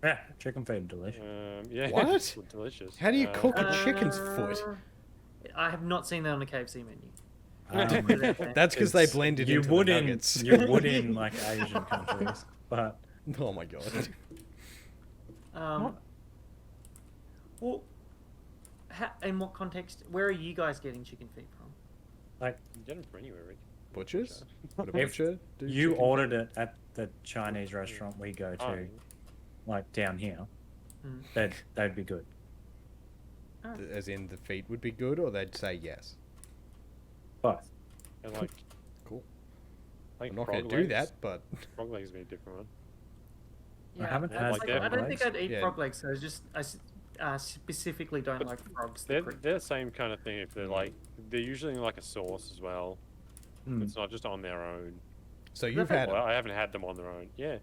Speaker 2: Yeah, chicken feet are delicious.
Speaker 4: Yeah.
Speaker 1: What?
Speaker 4: it's delicious.
Speaker 1: How do you cook a chicken's foot?
Speaker 3: I have not seen that on the KFC menu.
Speaker 2: Um,
Speaker 1: That's because they
Speaker 2: it's-
Speaker 1: blended
Speaker 2: you
Speaker 1: into
Speaker 2: would
Speaker 1: the
Speaker 2: in
Speaker 1: nuggets.
Speaker 2: you would in like Asian countries, but
Speaker 1: Oh my god.
Speaker 3: Well, in what context? Where are you guys getting chicken feet from?
Speaker 2: like
Speaker 4: You get them from anywhere, Rick.
Speaker 1: Butchers? Would a
Speaker 2: If
Speaker 1: butcher do
Speaker 2: you
Speaker 1: chicken
Speaker 2: ordered it at the Chinese restaurant we go to,
Speaker 4: Oh,
Speaker 2: like down here,
Speaker 3: Mm.
Speaker 2: they'd be good.
Speaker 1: feet? As in the feet would be good, or they'd say yes?
Speaker 2: Both.
Speaker 4: and like,
Speaker 1: Cool.
Speaker 4: I think
Speaker 1: I'm not
Speaker 4: frog
Speaker 1: going to do
Speaker 4: legs.
Speaker 1: that, but
Speaker 4: Frog legs would be a different one.
Speaker 3: Yeah,
Speaker 2: haven't
Speaker 3: it's
Speaker 2: had
Speaker 3: like,
Speaker 4: frog
Speaker 3: I don't think
Speaker 2: legs.
Speaker 3: I'd eat
Speaker 1: Yeah.
Speaker 3: frog legs. So it's just I specifically don't
Speaker 4: But
Speaker 3: like frogs.
Speaker 4: They're the same kind of thing. If they're like, they're usually in like a sauce as well.
Speaker 2: Mm.
Speaker 4: It's not just on their own.
Speaker 1: so you've had
Speaker 4: Well, I haven't had them on their own. Yeah.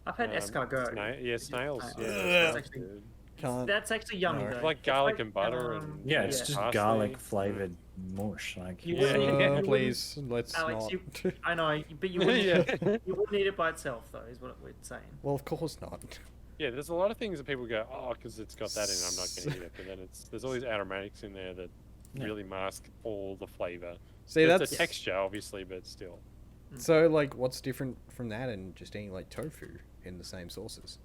Speaker 3: I've had escargot.
Speaker 4: Yeah, snails.
Speaker 3: snails.
Speaker 4: Yeah,
Speaker 3: That's
Speaker 4: that's
Speaker 3: actually-
Speaker 4: good.
Speaker 1: can't.
Speaker 3: That's actually yummy
Speaker 1: No.
Speaker 3: though.
Speaker 4: It's like
Speaker 3: It's
Speaker 4: garlic and butter
Speaker 3: um,
Speaker 4: and
Speaker 2: Yeah, it's
Speaker 4: Yeah.
Speaker 2: just
Speaker 4: Parsley.
Speaker 2: garlic flavored mush. Like
Speaker 3: You
Speaker 4: Yeah.
Speaker 3: wouldn't eat-
Speaker 1: Please, let's
Speaker 3: Alex,
Speaker 1: not.
Speaker 3: I know, but you wouldn't,
Speaker 4: Yeah.
Speaker 3: you wouldn't eat it by itself though. Is what we're saying.
Speaker 1: Well, of course not.
Speaker 4: Yeah, there's a lot of things that people go, oh, because it's got that in it, I'm not going to eat it. But then there's all these aromatics in there that
Speaker 2: Yeah.
Speaker 4: really mask all the flavor.
Speaker 1: See,
Speaker 4: There's
Speaker 1: that's
Speaker 4: the texture, obviously, but still.
Speaker 1: so. Like, what's different from that and just eating like tofu in the same sauces?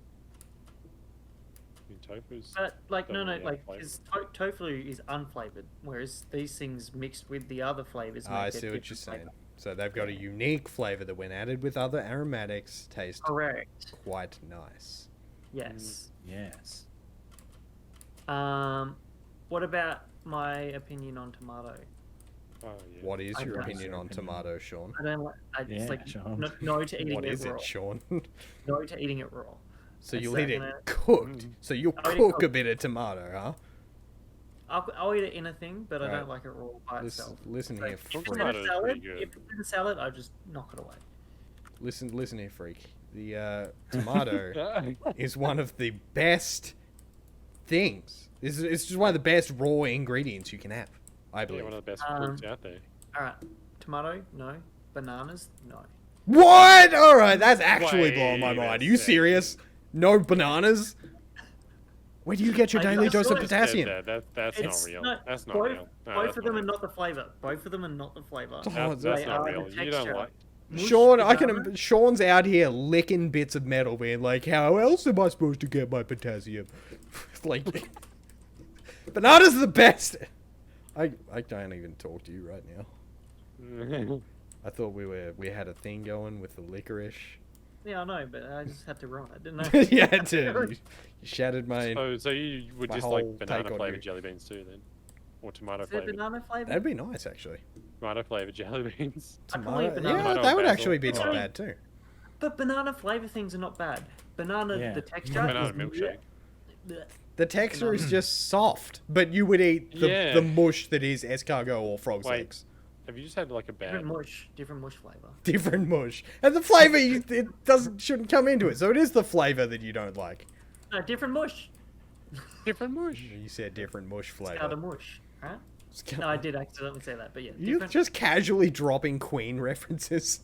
Speaker 4: I mean, tofu's.
Speaker 3: But like no,
Speaker 4: Don't
Speaker 3: no,
Speaker 4: really
Speaker 3: like
Speaker 4: have flavour.
Speaker 3: because tofu is unflavored, whereas these things mixed with the other flavors.
Speaker 1: I
Speaker 3: make a
Speaker 1: see what you're
Speaker 3: different
Speaker 1: saying.
Speaker 3: flavour.
Speaker 1: So they've got a unique flavor that, when added with other aromatics, taste
Speaker 3: Correct.
Speaker 1: quite nice.
Speaker 3: Yes.
Speaker 2: yes.
Speaker 3: What about my opinion on tomato?
Speaker 4: Oh, yeah.
Speaker 1: What is
Speaker 3: I
Speaker 1: your
Speaker 3: don't
Speaker 1: opinion
Speaker 2: know.
Speaker 1: on tomato, Sean?
Speaker 3: I don't like. It's
Speaker 2: Yeah,
Speaker 3: like
Speaker 2: Sean.
Speaker 3: no to eating
Speaker 1: What
Speaker 3: it
Speaker 1: is
Speaker 3: raw.
Speaker 1: it, Sean?
Speaker 3: No to eating it raw.
Speaker 1: So
Speaker 3: That's
Speaker 1: you'll eat it
Speaker 3: gonna-
Speaker 1: cooked. So you'll
Speaker 3: I'll eat it
Speaker 1: cook a
Speaker 3: cooked.
Speaker 1: bit of tomato, huh?
Speaker 3: I'll eat it in a thing, but I
Speaker 1: Right.
Speaker 3: don't like it raw by itself.
Speaker 1: Listen
Speaker 3: Like,
Speaker 1: here,
Speaker 3: if
Speaker 1: freak.
Speaker 3: it's in a
Speaker 4: Tomato's
Speaker 3: salad,
Speaker 4: pretty good.
Speaker 3: if it's in a salad, I'll just knock it away.
Speaker 1: Listen here, freak. The tomato is one of the best things. It's just one of the best raw ingredients you can have, I
Speaker 4: Yeah,
Speaker 1: believe.
Speaker 4: one of the best
Speaker 3: Um,
Speaker 4: fruits out there.
Speaker 3: All right, tomato, no. Bananas, no.
Speaker 1: What? All right, that's actually blowing my
Speaker 4: Wait a
Speaker 1: mind. Are you
Speaker 4: second.
Speaker 1: serious? No bananas? Where do you get your
Speaker 3: I
Speaker 1: daily
Speaker 3: just
Speaker 1: dose of
Speaker 3: said
Speaker 1: potassium?
Speaker 4: That's
Speaker 3: It's
Speaker 4: not real.
Speaker 3: not-
Speaker 4: That's not
Speaker 3: both,
Speaker 4: real. No,
Speaker 3: both
Speaker 4: that's
Speaker 3: of them
Speaker 4: not
Speaker 3: are
Speaker 4: real.
Speaker 3: not the flavor. Both of them are not the flavor.
Speaker 1: Oh,
Speaker 4: That's
Speaker 3: They
Speaker 4: not
Speaker 3: are
Speaker 4: real.
Speaker 3: the
Speaker 4: You don't
Speaker 3: texture.
Speaker 4: like.
Speaker 3: Mush
Speaker 1: Sean, I can.
Speaker 3: banana.
Speaker 1: Sean's out here licking bits of metal, being like, "How else am I supposed to get my potassium?" Like, bananas are the best. I can't even talk to you right now. I thought we had a thing going with the licorice.
Speaker 3: Yeah, I know, but I just had to run it, didn't I?
Speaker 1: Yeah, dude, you shattered my.
Speaker 4: So you would
Speaker 1: My
Speaker 4: just
Speaker 1: whole
Speaker 4: like banana
Speaker 1: take on
Speaker 4: flavored
Speaker 1: you.
Speaker 4: jelly beans too, then, or tomato
Speaker 3: Is there
Speaker 4: flavored
Speaker 3: banana flavor?
Speaker 1: That'd be nice, actually.
Speaker 4: tomato flavored jelly beans.
Speaker 3: I'd probably eat
Speaker 1: Tomato,
Speaker 3: banana.
Speaker 1: yeah,
Speaker 4: Tomato
Speaker 1: that would
Speaker 4: basil.
Speaker 1: actually be not
Speaker 3: Sorry.
Speaker 1: bad too.
Speaker 3: But banana flavor things are not bad. Banana,
Speaker 2: Yeah.
Speaker 3: the texture.
Speaker 4: Banana
Speaker 3: is
Speaker 4: milkshake.
Speaker 3: bleh.
Speaker 1: The texture is just soft, but you would eat the,
Speaker 4: Yeah.
Speaker 1: the mush that is escargot or frog's
Speaker 4: Wait.
Speaker 1: legs.
Speaker 4: Have you just had like a bad?
Speaker 3: Different mush flavor.
Speaker 1: Different mush, and the flavor it doesn't shouldn't come into it. So it is the flavor that you don't like.
Speaker 3: No, different mush.
Speaker 4: Different mush.
Speaker 1: You said different mush
Speaker 3: Scouter
Speaker 1: flavor.
Speaker 3: mush, right? No, I did accidentally say that, but yeah,
Speaker 1: You're
Speaker 3: different.
Speaker 1: just casually dropping Queen references.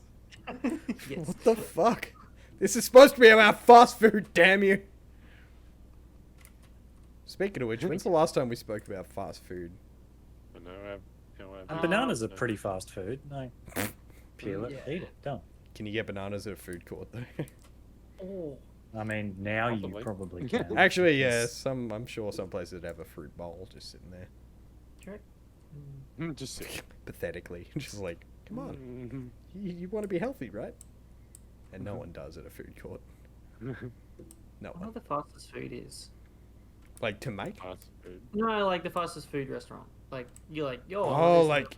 Speaker 3: Yes.
Speaker 1: What the fuck? This is supposed to be about fast food, damn you. Speaking of which, when's the last time we spoke about fast food?
Speaker 4: I know.
Speaker 2: Bananas are pretty fast food. No, peel it,
Speaker 3: Yeah.
Speaker 2: eat it, done.
Speaker 1: Can you get bananas at a food court though?
Speaker 3: Oh,
Speaker 2: I mean, now
Speaker 4: Possibly.
Speaker 2: you probably can.
Speaker 1: Actually, yeah,
Speaker 2: It's-
Speaker 1: I'm sure some places have a fruit bowl just sitting there,
Speaker 3: correct.
Speaker 4: Just sit.
Speaker 1: pathetically, just like, come on,
Speaker 4: Mhm.
Speaker 1: you want to be healthy, right? And no one does at a food court. No
Speaker 3: I wonder
Speaker 1: one.
Speaker 3: what the fastest food is.
Speaker 1: Like to make?
Speaker 4: Fast food.
Speaker 3: No, like the fastest food restaurant. Like you're like, yo.
Speaker 1: Oh,
Speaker 3: this-
Speaker 1: like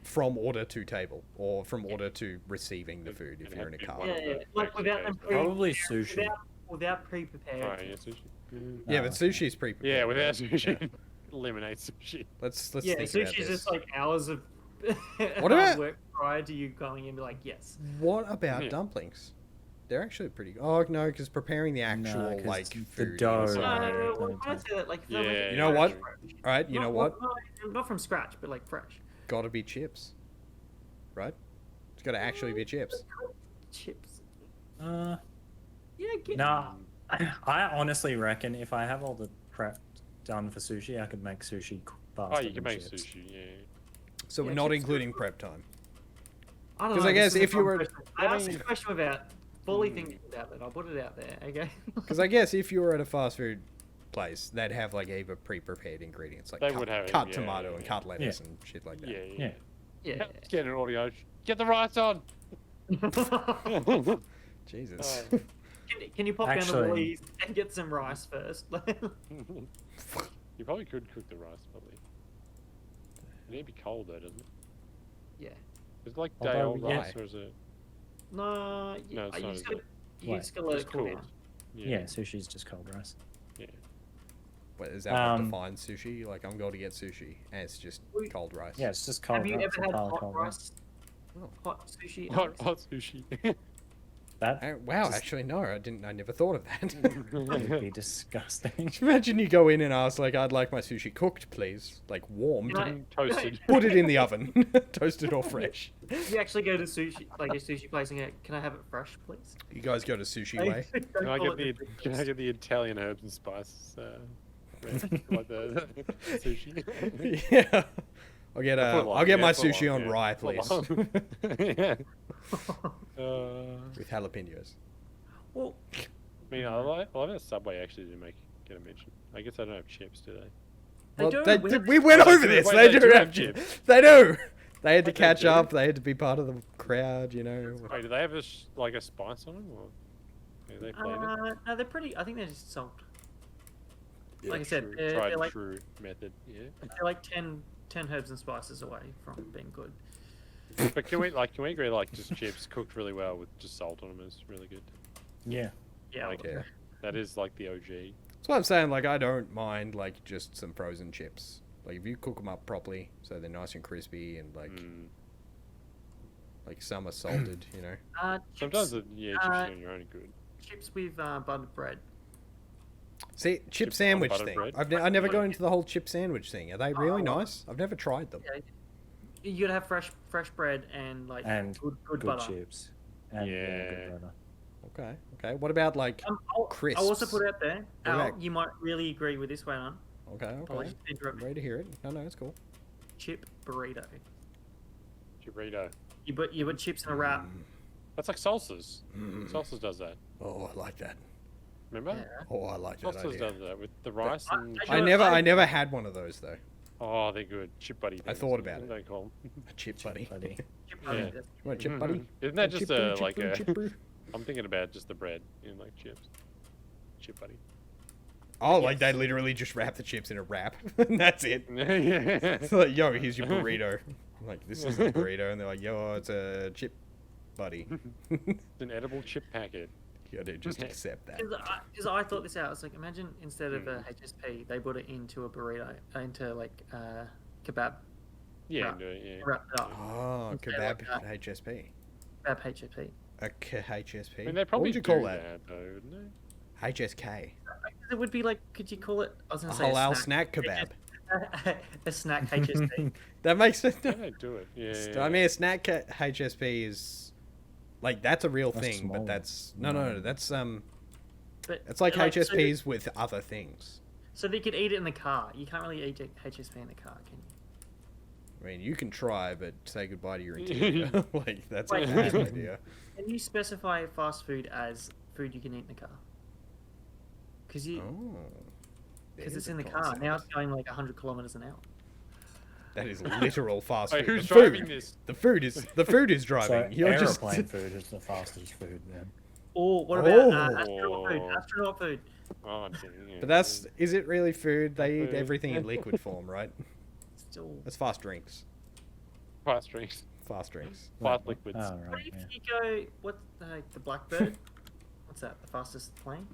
Speaker 1: from order to table, or from order to receiving the food if
Speaker 4: It'd
Speaker 1: you're in a
Speaker 4: have to be
Speaker 1: car.
Speaker 4: one
Speaker 3: Yeah,
Speaker 4: of
Speaker 3: yeah.
Speaker 4: the
Speaker 3: Like
Speaker 4: extra
Speaker 3: without them
Speaker 4: tables.
Speaker 2: Probably sushi.
Speaker 3: without pre-prepared.
Speaker 4: Oh, yeah, sushi.
Speaker 1: Yeah,
Speaker 2: No.
Speaker 1: but sushi's pre-prepared.
Speaker 4: Yeah, without
Speaker 1: right?
Speaker 4: sushi. Eliminate sushi.
Speaker 1: Let's
Speaker 3: Yeah,
Speaker 1: think about
Speaker 3: sushi's
Speaker 1: this.
Speaker 3: just like hours of hard
Speaker 1: about-
Speaker 3: work prior to you going in and be like, yes.
Speaker 1: What about
Speaker 4: Yeah.
Speaker 1: dumplings? They're actually pretty. Oh no, because preparing the
Speaker 2: No,
Speaker 1: actual
Speaker 2: 'cause
Speaker 1: like
Speaker 2: the
Speaker 1: food.
Speaker 2: dough-
Speaker 1: is,
Speaker 2: Oh,
Speaker 3: No,
Speaker 2: yeah,
Speaker 3: when
Speaker 2: don't
Speaker 3: I
Speaker 2: take-
Speaker 3: say that, like,
Speaker 4: Yeah,
Speaker 3: fresh.
Speaker 1: You know what?
Speaker 3: Fresh.
Speaker 1: All right, you know what?
Speaker 3: Not from scratch, but like fresh.
Speaker 1: Gotta be chips, right? It's gotta actually be chips.
Speaker 3: Chips.
Speaker 2: Uh,
Speaker 3: Yeah, get
Speaker 2: no, I honestly reckon if I have all the prep done for sushi, I could make sushi faster
Speaker 4: Oh, you can
Speaker 2: than
Speaker 4: make
Speaker 2: chips.
Speaker 4: sushi. Yeah.
Speaker 1: So
Speaker 3: Yeah,
Speaker 1: we're not
Speaker 3: chips
Speaker 1: including prep time.
Speaker 3: I don't
Speaker 1: 'Cause
Speaker 3: know.
Speaker 1: I guess
Speaker 3: this is a
Speaker 1: if you were-
Speaker 3: fun question. I asked a question without fully thinking about it. I'll put it out there, okay?
Speaker 1: Because I guess if you were at a fast food place, they'd have like either pre-prepared ingredients like
Speaker 4: They
Speaker 1: cut,
Speaker 4: would have it,
Speaker 1: cut
Speaker 4: yeah,
Speaker 1: tomato
Speaker 4: yeah,
Speaker 1: and
Speaker 4: yeah.
Speaker 1: cut lettuce
Speaker 2: Yeah.
Speaker 1: and shit like that.
Speaker 4: Yeah.
Speaker 2: Yeah.
Speaker 3: Yeah.
Speaker 4: Get an audio. Get the rice on.
Speaker 1: Jesus.
Speaker 4: Oh.
Speaker 3: Can you pop down
Speaker 2: Actually-
Speaker 3: to Woolies and get some rice first?
Speaker 4: You probably could cook the rice, probably. It need to be cold though, doesn't it?
Speaker 3: Yeah.
Speaker 4: Is it like
Speaker 2: Although,
Speaker 4: day old
Speaker 2: yeah.
Speaker 4: rice, or is it?
Speaker 3: No,
Speaker 4: No,
Speaker 3: yeah,
Speaker 4: it's
Speaker 3: you
Speaker 4: not,
Speaker 3: just
Speaker 4: is
Speaker 3: gotta,
Speaker 4: it?
Speaker 3: you
Speaker 2: Wait.
Speaker 3: just gotta let
Speaker 4: Just
Speaker 3: it cool
Speaker 4: cooled.
Speaker 3: down.
Speaker 2: Yeah, sushi's just cold rice.
Speaker 1: Wait, is that what
Speaker 2: Um,
Speaker 1: defines sushi? Like I'm going to get sushi and it's just
Speaker 3: We-
Speaker 1: cold rice.
Speaker 2: Yeah, it's just cold
Speaker 3: Have you
Speaker 2: rice.
Speaker 3: ever had
Speaker 2: entirely
Speaker 3: hot
Speaker 2: cold
Speaker 3: rice?
Speaker 1: Oh.
Speaker 3: Hot sushi?
Speaker 4: Hot,
Speaker 3: Alex?
Speaker 4: hot sushi.
Speaker 2: That
Speaker 1: Wow,
Speaker 2: Just-
Speaker 1: actually no, I didn't. I never thought of that.
Speaker 2: would be disgusting.
Speaker 1: Imagine you go in and ask like, "I'd like my sushi cooked, please, like warmed,
Speaker 3: Can
Speaker 4: Toasted.
Speaker 1: put it in the oven, toasted or fresh."
Speaker 3: You actually go to sushi, like a sushi place, and go, "Can I have it fresh, please?"
Speaker 1: You guys go to Sushi
Speaker 3: Like,
Speaker 1: Way.
Speaker 3: don't
Speaker 4: Can I
Speaker 3: call
Speaker 4: get
Speaker 3: it
Speaker 4: the Can I get the Italian herbs and spices? Like the sushi.
Speaker 1: Yeah, I'll get
Speaker 4: Full on,
Speaker 1: I'll get
Speaker 4: yeah,
Speaker 1: my
Speaker 4: full
Speaker 1: sushi
Speaker 4: on,
Speaker 1: on
Speaker 4: yeah,
Speaker 1: rye,
Speaker 4: full
Speaker 1: please,
Speaker 4: on. Yeah.
Speaker 1: with jalapenos.
Speaker 3: Well,
Speaker 4: I mean, I love that Subway actually did get a mention. I guess they don't have chips, do they?
Speaker 3: they
Speaker 1: Well,
Speaker 3: do.
Speaker 1: we went
Speaker 4: Oh, they
Speaker 1: over
Speaker 4: do.
Speaker 1: this.
Speaker 4: Wait,
Speaker 1: They
Speaker 4: they
Speaker 1: do
Speaker 4: do
Speaker 1: have
Speaker 4: have
Speaker 1: chips. They do. They had to
Speaker 4: Wait, they
Speaker 1: catch
Speaker 4: do?
Speaker 1: up. They had to be part of the crowd, you know.
Speaker 4: Wait, do they have like a spice on them, or are they flavored?
Speaker 3: no, they're pretty. I think they're just salt. Like I said,
Speaker 4: True,
Speaker 3: they're
Speaker 4: tried and
Speaker 3: like
Speaker 4: true method. Yeah.
Speaker 3: they're like 10 herbs and spices away from being good.
Speaker 4: But can we agree like just chips cooked really well with just salt on them is really good?
Speaker 2: Yeah.
Speaker 3: Yeah.
Speaker 4: Like,
Speaker 1: Yeah.
Speaker 4: That is like the OG.
Speaker 1: That's what I'm saying. Like, I don't mind like just some frozen chips. Like, if you cook them up properly, so they're nice and crispy, and like some are salted, you know.
Speaker 4: Sometimes chips on your own are good.
Speaker 3: Chips with buttered bread.
Speaker 1: See, chip
Speaker 4: Chips on
Speaker 1: sandwich
Speaker 4: buttered
Speaker 1: thing.
Speaker 4: bread?
Speaker 1: I never got into the whole chip sandwich thing. Are they really
Speaker 3: well,
Speaker 1: nice? I've never tried them.
Speaker 3: Yeah, you gotta have fresh bread and like
Speaker 2: And
Speaker 3: good butter.
Speaker 2: chips. And
Speaker 4: Yeah.
Speaker 2: good butter.
Speaker 1: Okay. What about like
Speaker 3: I'll
Speaker 1: crisps?
Speaker 3: also put it out there.
Speaker 1: What
Speaker 3: Al,
Speaker 1: about-
Speaker 3: you might really agree with this one, on
Speaker 1: Okay.
Speaker 3: Apologies to
Speaker 1: I'm
Speaker 3: interrupt.
Speaker 1: ready to hear it. No, it's cool.
Speaker 3: Chip burrito.
Speaker 4: Chorito.
Speaker 3: You put chips in a wrap.
Speaker 4: That's like salsas.
Speaker 1: Mm.
Speaker 4: Salsas does that.
Speaker 1: Oh, I like that.
Speaker 4: Remember?
Speaker 3: Yeah.
Speaker 1: Oh, I like that
Speaker 4: Salsas
Speaker 1: idea.
Speaker 4: does that with the rice and.
Speaker 3: I-
Speaker 1: I never had one of those though.
Speaker 4: Oh, they're good. Chip buddy.
Speaker 1: I
Speaker 4: things,
Speaker 1: thought about
Speaker 4: what do They call 'em.
Speaker 1: A chip buddy.
Speaker 2: Buddy.
Speaker 3: Chip burrito,
Speaker 4: Yeah.
Speaker 3: that's-
Speaker 1: You want a chip buddy?
Speaker 4: Isn't that just
Speaker 1: Chip-boo,
Speaker 4: like
Speaker 1: chip-boo,
Speaker 4: a?
Speaker 1: chip-boo?
Speaker 4: I'm thinking about just the bread in like chips. Chip buddy.
Speaker 1: Oh, like they
Speaker 3: Yes.
Speaker 1: literally just wrap the chips in a wrap, and that's it.
Speaker 4: yeah.
Speaker 1: It's like, yo, here's your burrito. I'm like, this is the burrito, and they're like, yo, it's a chip buddy.
Speaker 4: It's an edible chip packet.
Speaker 1: You gotta just accept that.
Speaker 3: Because I thought this out. I was like, imagine instead of a HSP, they put it into a burrito, into like kebab.
Speaker 4: Yeah,
Speaker 3: Right.
Speaker 4: yeah.
Speaker 3: Wrap it up.
Speaker 1: Oh,
Speaker 3: Instead
Speaker 1: kebab
Speaker 3: of
Speaker 1: HSP.
Speaker 3: Kebab HSP.
Speaker 1: A HSP.
Speaker 4: I mean, they
Speaker 1: What
Speaker 4: probably
Speaker 1: would you call
Speaker 4: do
Speaker 1: that?
Speaker 4: though, wouldn't they?
Speaker 1: HSK.
Speaker 3: It would be like, could you call it? I was
Speaker 1: A
Speaker 3: gonna say
Speaker 1: halal snack kebab.
Speaker 3: a snack HSP.
Speaker 1: That makes sense.
Speaker 4: Yeah, they do it. Yeah.
Speaker 1: I mean, a snack HSP is like that's a real
Speaker 2: That's
Speaker 1: thing, but
Speaker 2: small.
Speaker 1: that's no. That's
Speaker 3: But
Speaker 1: it's like
Speaker 3: so-
Speaker 1: HSPs with other things.
Speaker 3: So they could eat it in the car. You can't really eat HSP in the car, can you?
Speaker 1: I mean, you can try, but say goodbye to your interior. Like that's a
Speaker 3: Wait,
Speaker 1: bad idea.
Speaker 3: Can you specify fast food as food you can eat in the car? Because
Speaker 1: Oh,
Speaker 3: because
Speaker 1: there's
Speaker 3: it's in
Speaker 1: a
Speaker 3: the car.
Speaker 1: concept.
Speaker 3: Now it's going like 100 kilometers an hour.
Speaker 1: That is literal fast
Speaker 4: Wait,
Speaker 1: food.
Speaker 4: who's
Speaker 1: The
Speaker 4: driving
Speaker 1: food.
Speaker 4: this?
Speaker 1: The food is
Speaker 2: So
Speaker 1: driving. You're just
Speaker 2: aeroplane food is the fastest food then.
Speaker 3: Or what about
Speaker 1: Oh.
Speaker 3: astronaut food? Astronaut food.
Speaker 4: Oh, dang,
Speaker 1: But is it really food? They eat
Speaker 4: Food.
Speaker 1: everything in liquid form, right?
Speaker 3: Still.
Speaker 1: That's fast drinks.
Speaker 4: fast drinks,
Speaker 1: Fast drinks.
Speaker 4: fast liquids.
Speaker 2: Oh,
Speaker 3: What
Speaker 2: right,
Speaker 3: if
Speaker 2: yeah.
Speaker 3: you go? What the Blackbird? What's that? The fastest plane?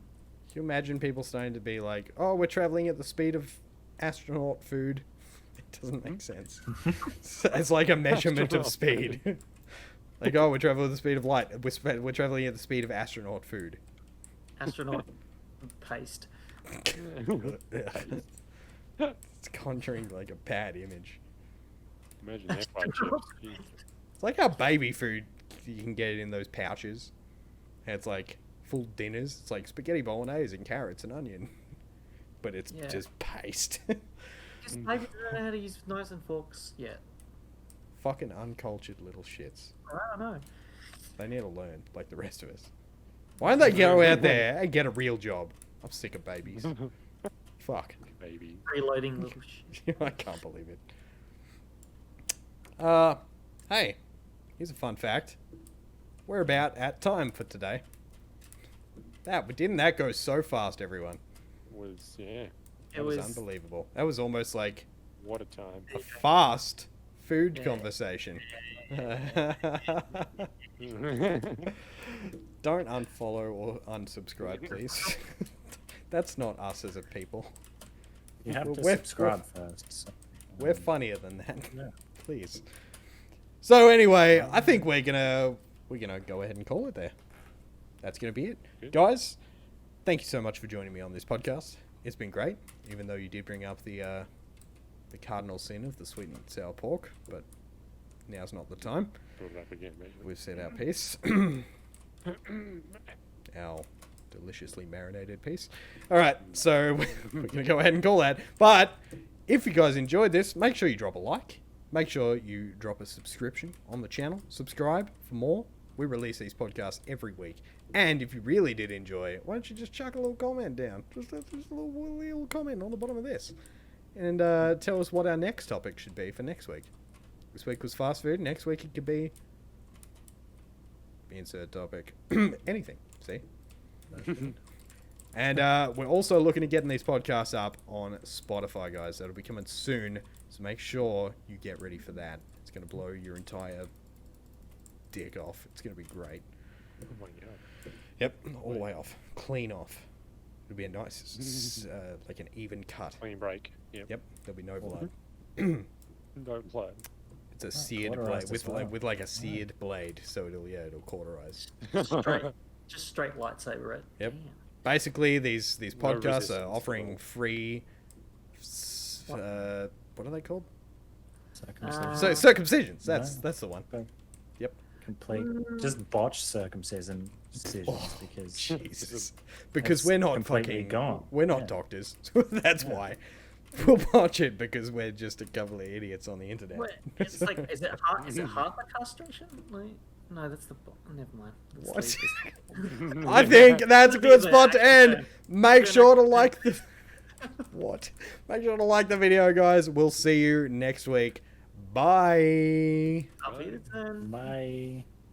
Speaker 1: Can you imagine people starting to be like, "Oh, we're traveling at the speed of astronaut food"? It doesn't make sense. It's like a measurement of
Speaker 4: Astronaut
Speaker 1: speed. Like, oh, we're traveling at the speed of light. We're traveling at the speed of astronaut food.
Speaker 3: Astronaut paste.
Speaker 1: It's conjuring like a bad image.
Speaker 4: Imagine that fried chips. Jeez.
Speaker 1: It's like how baby food you can get it in those pouches. And it's like full dinners. It's like spaghetti bolognese and carrots and onion, but it's
Speaker 3: Yeah.
Speaker 1: just paste.
Speaker 3: Just maybe they don't know how to use knives and forks yet.
Speaker 1: Fucking uncultured little shits.
Speaker 3: I don't know.
Speaker 1: They need to learn, like the rest of us. Why don't they go out there and get a real job? I'm sick of babies. Fuck.
Speaker 4: Baby.
Speaker 3: Reloading little shit.
Speaker 1: I can't believe it. Hey, here's a fun fact. We're about at time for today. Didn't that go so fast, everyone?
Speaker 4: Was yeah.
Speaker 1: That was unbelievable. That was almost like
Speaker 4: What a time.
Speaker 1: a fast food
Speaker 3: Yeah.
Speaker 1: conversation. Don't unfollow or unsubscribe, please. That's not us as a people.
Speaker 2: You have to
Speaker 1: We're-
Speaker 2: subscribe first. So,
Speaker 1: We're funnier than that.
Speaker 2: Yeah.
Speaker 1: Please. So anyway, I think we're gonna go ahead and call it there. That's gonna be it,
Speaker 4: Good.
Speaker 1: guys. Thank you so much for joining me on this podcast. It's been great, even though you did bring up the cardinal sin of the sweet and sour pork, but now's not the time.
Speaker 4: Brought it up again, mate.
Speaker 1: We've said our piece. Our deliciously marinated piece. All right, so we're gonna go ahead and call that. But if you guys enjoyed this, make sure you drop a like. Make sure you drop a subscription on the channel. Subscribe for more. We release these podcasts every week. And if you really did enjoy it, why don't you just chuck a little comment down? Just a little comment on the bottom of this. And tell us what our next topic should be for next week. This week was fast food. Next week it could be... insert topic. Anything. See? And we're also looking at getting these podcasts up on Spotify, guys. That'll be coming soon. So make sure you get ready for that. It's going to blow your entire dick off. It's going to be great.
Speaker 4: Oh my god.
Speaker 1: Yep, all the way off. Clean off. It'll be a nice, like an even cut.
Speaker 4: Clean break. Yep.
Speaker 1: Yep, there'll be no blood.
Speaker 4: Don't play.
Speaker 1: It's a seared
Speaker 2: cauterized
Speaker 1: blade
Speaker 2: as well.
Speaker 1: with like a seared blade, so it'll cauterize.
Speaker 3: Just straight lightsaber, right?
Speaker 1: Yep.
Speaker 3: Damn.
Speaker 1: Basically, these
Speaker 4: No
Speaker 1: podcasts
Speaker 4: resistance
Speaker 1: are
Speaker 4: at
Speaker 1: offering
Speaker 4: all.
Speaker 1: free. What are they called?
Speaker 2: Circumcision.
Speaker 1: So circumcisions. That's
Speaker 2: No.
Speaker 1: that's the one.
Speaker 2: Complete, just botched circumcision decisions because
Speaker 1: Jesus. Because
Speaker 2: It's
Speaker 1: we're not
Speaker 2: completely
Speaker 1: fucking.
Speaker 2: gone.
Speaker 1: We're not
Speaker 2: Yeah.
Speaker 1: doctors. That's why. We'll botch it because we're just a couple of idiots on the internet.
Speaker 3: Wait, it's like, is it half a castration? Like, no, that's the. Never mind. Let's
Speaker 1: What?
Speaker 3: leave this.
Speaker 1: I think that's a good spot to end. Make sure to
Speaker 3: Gonna-
Speaker 1: like the. What? Make sure to like the video, guys. We'll see you next week. Bye.
Speaker 3: I'll be the 10.
Speaker 2: my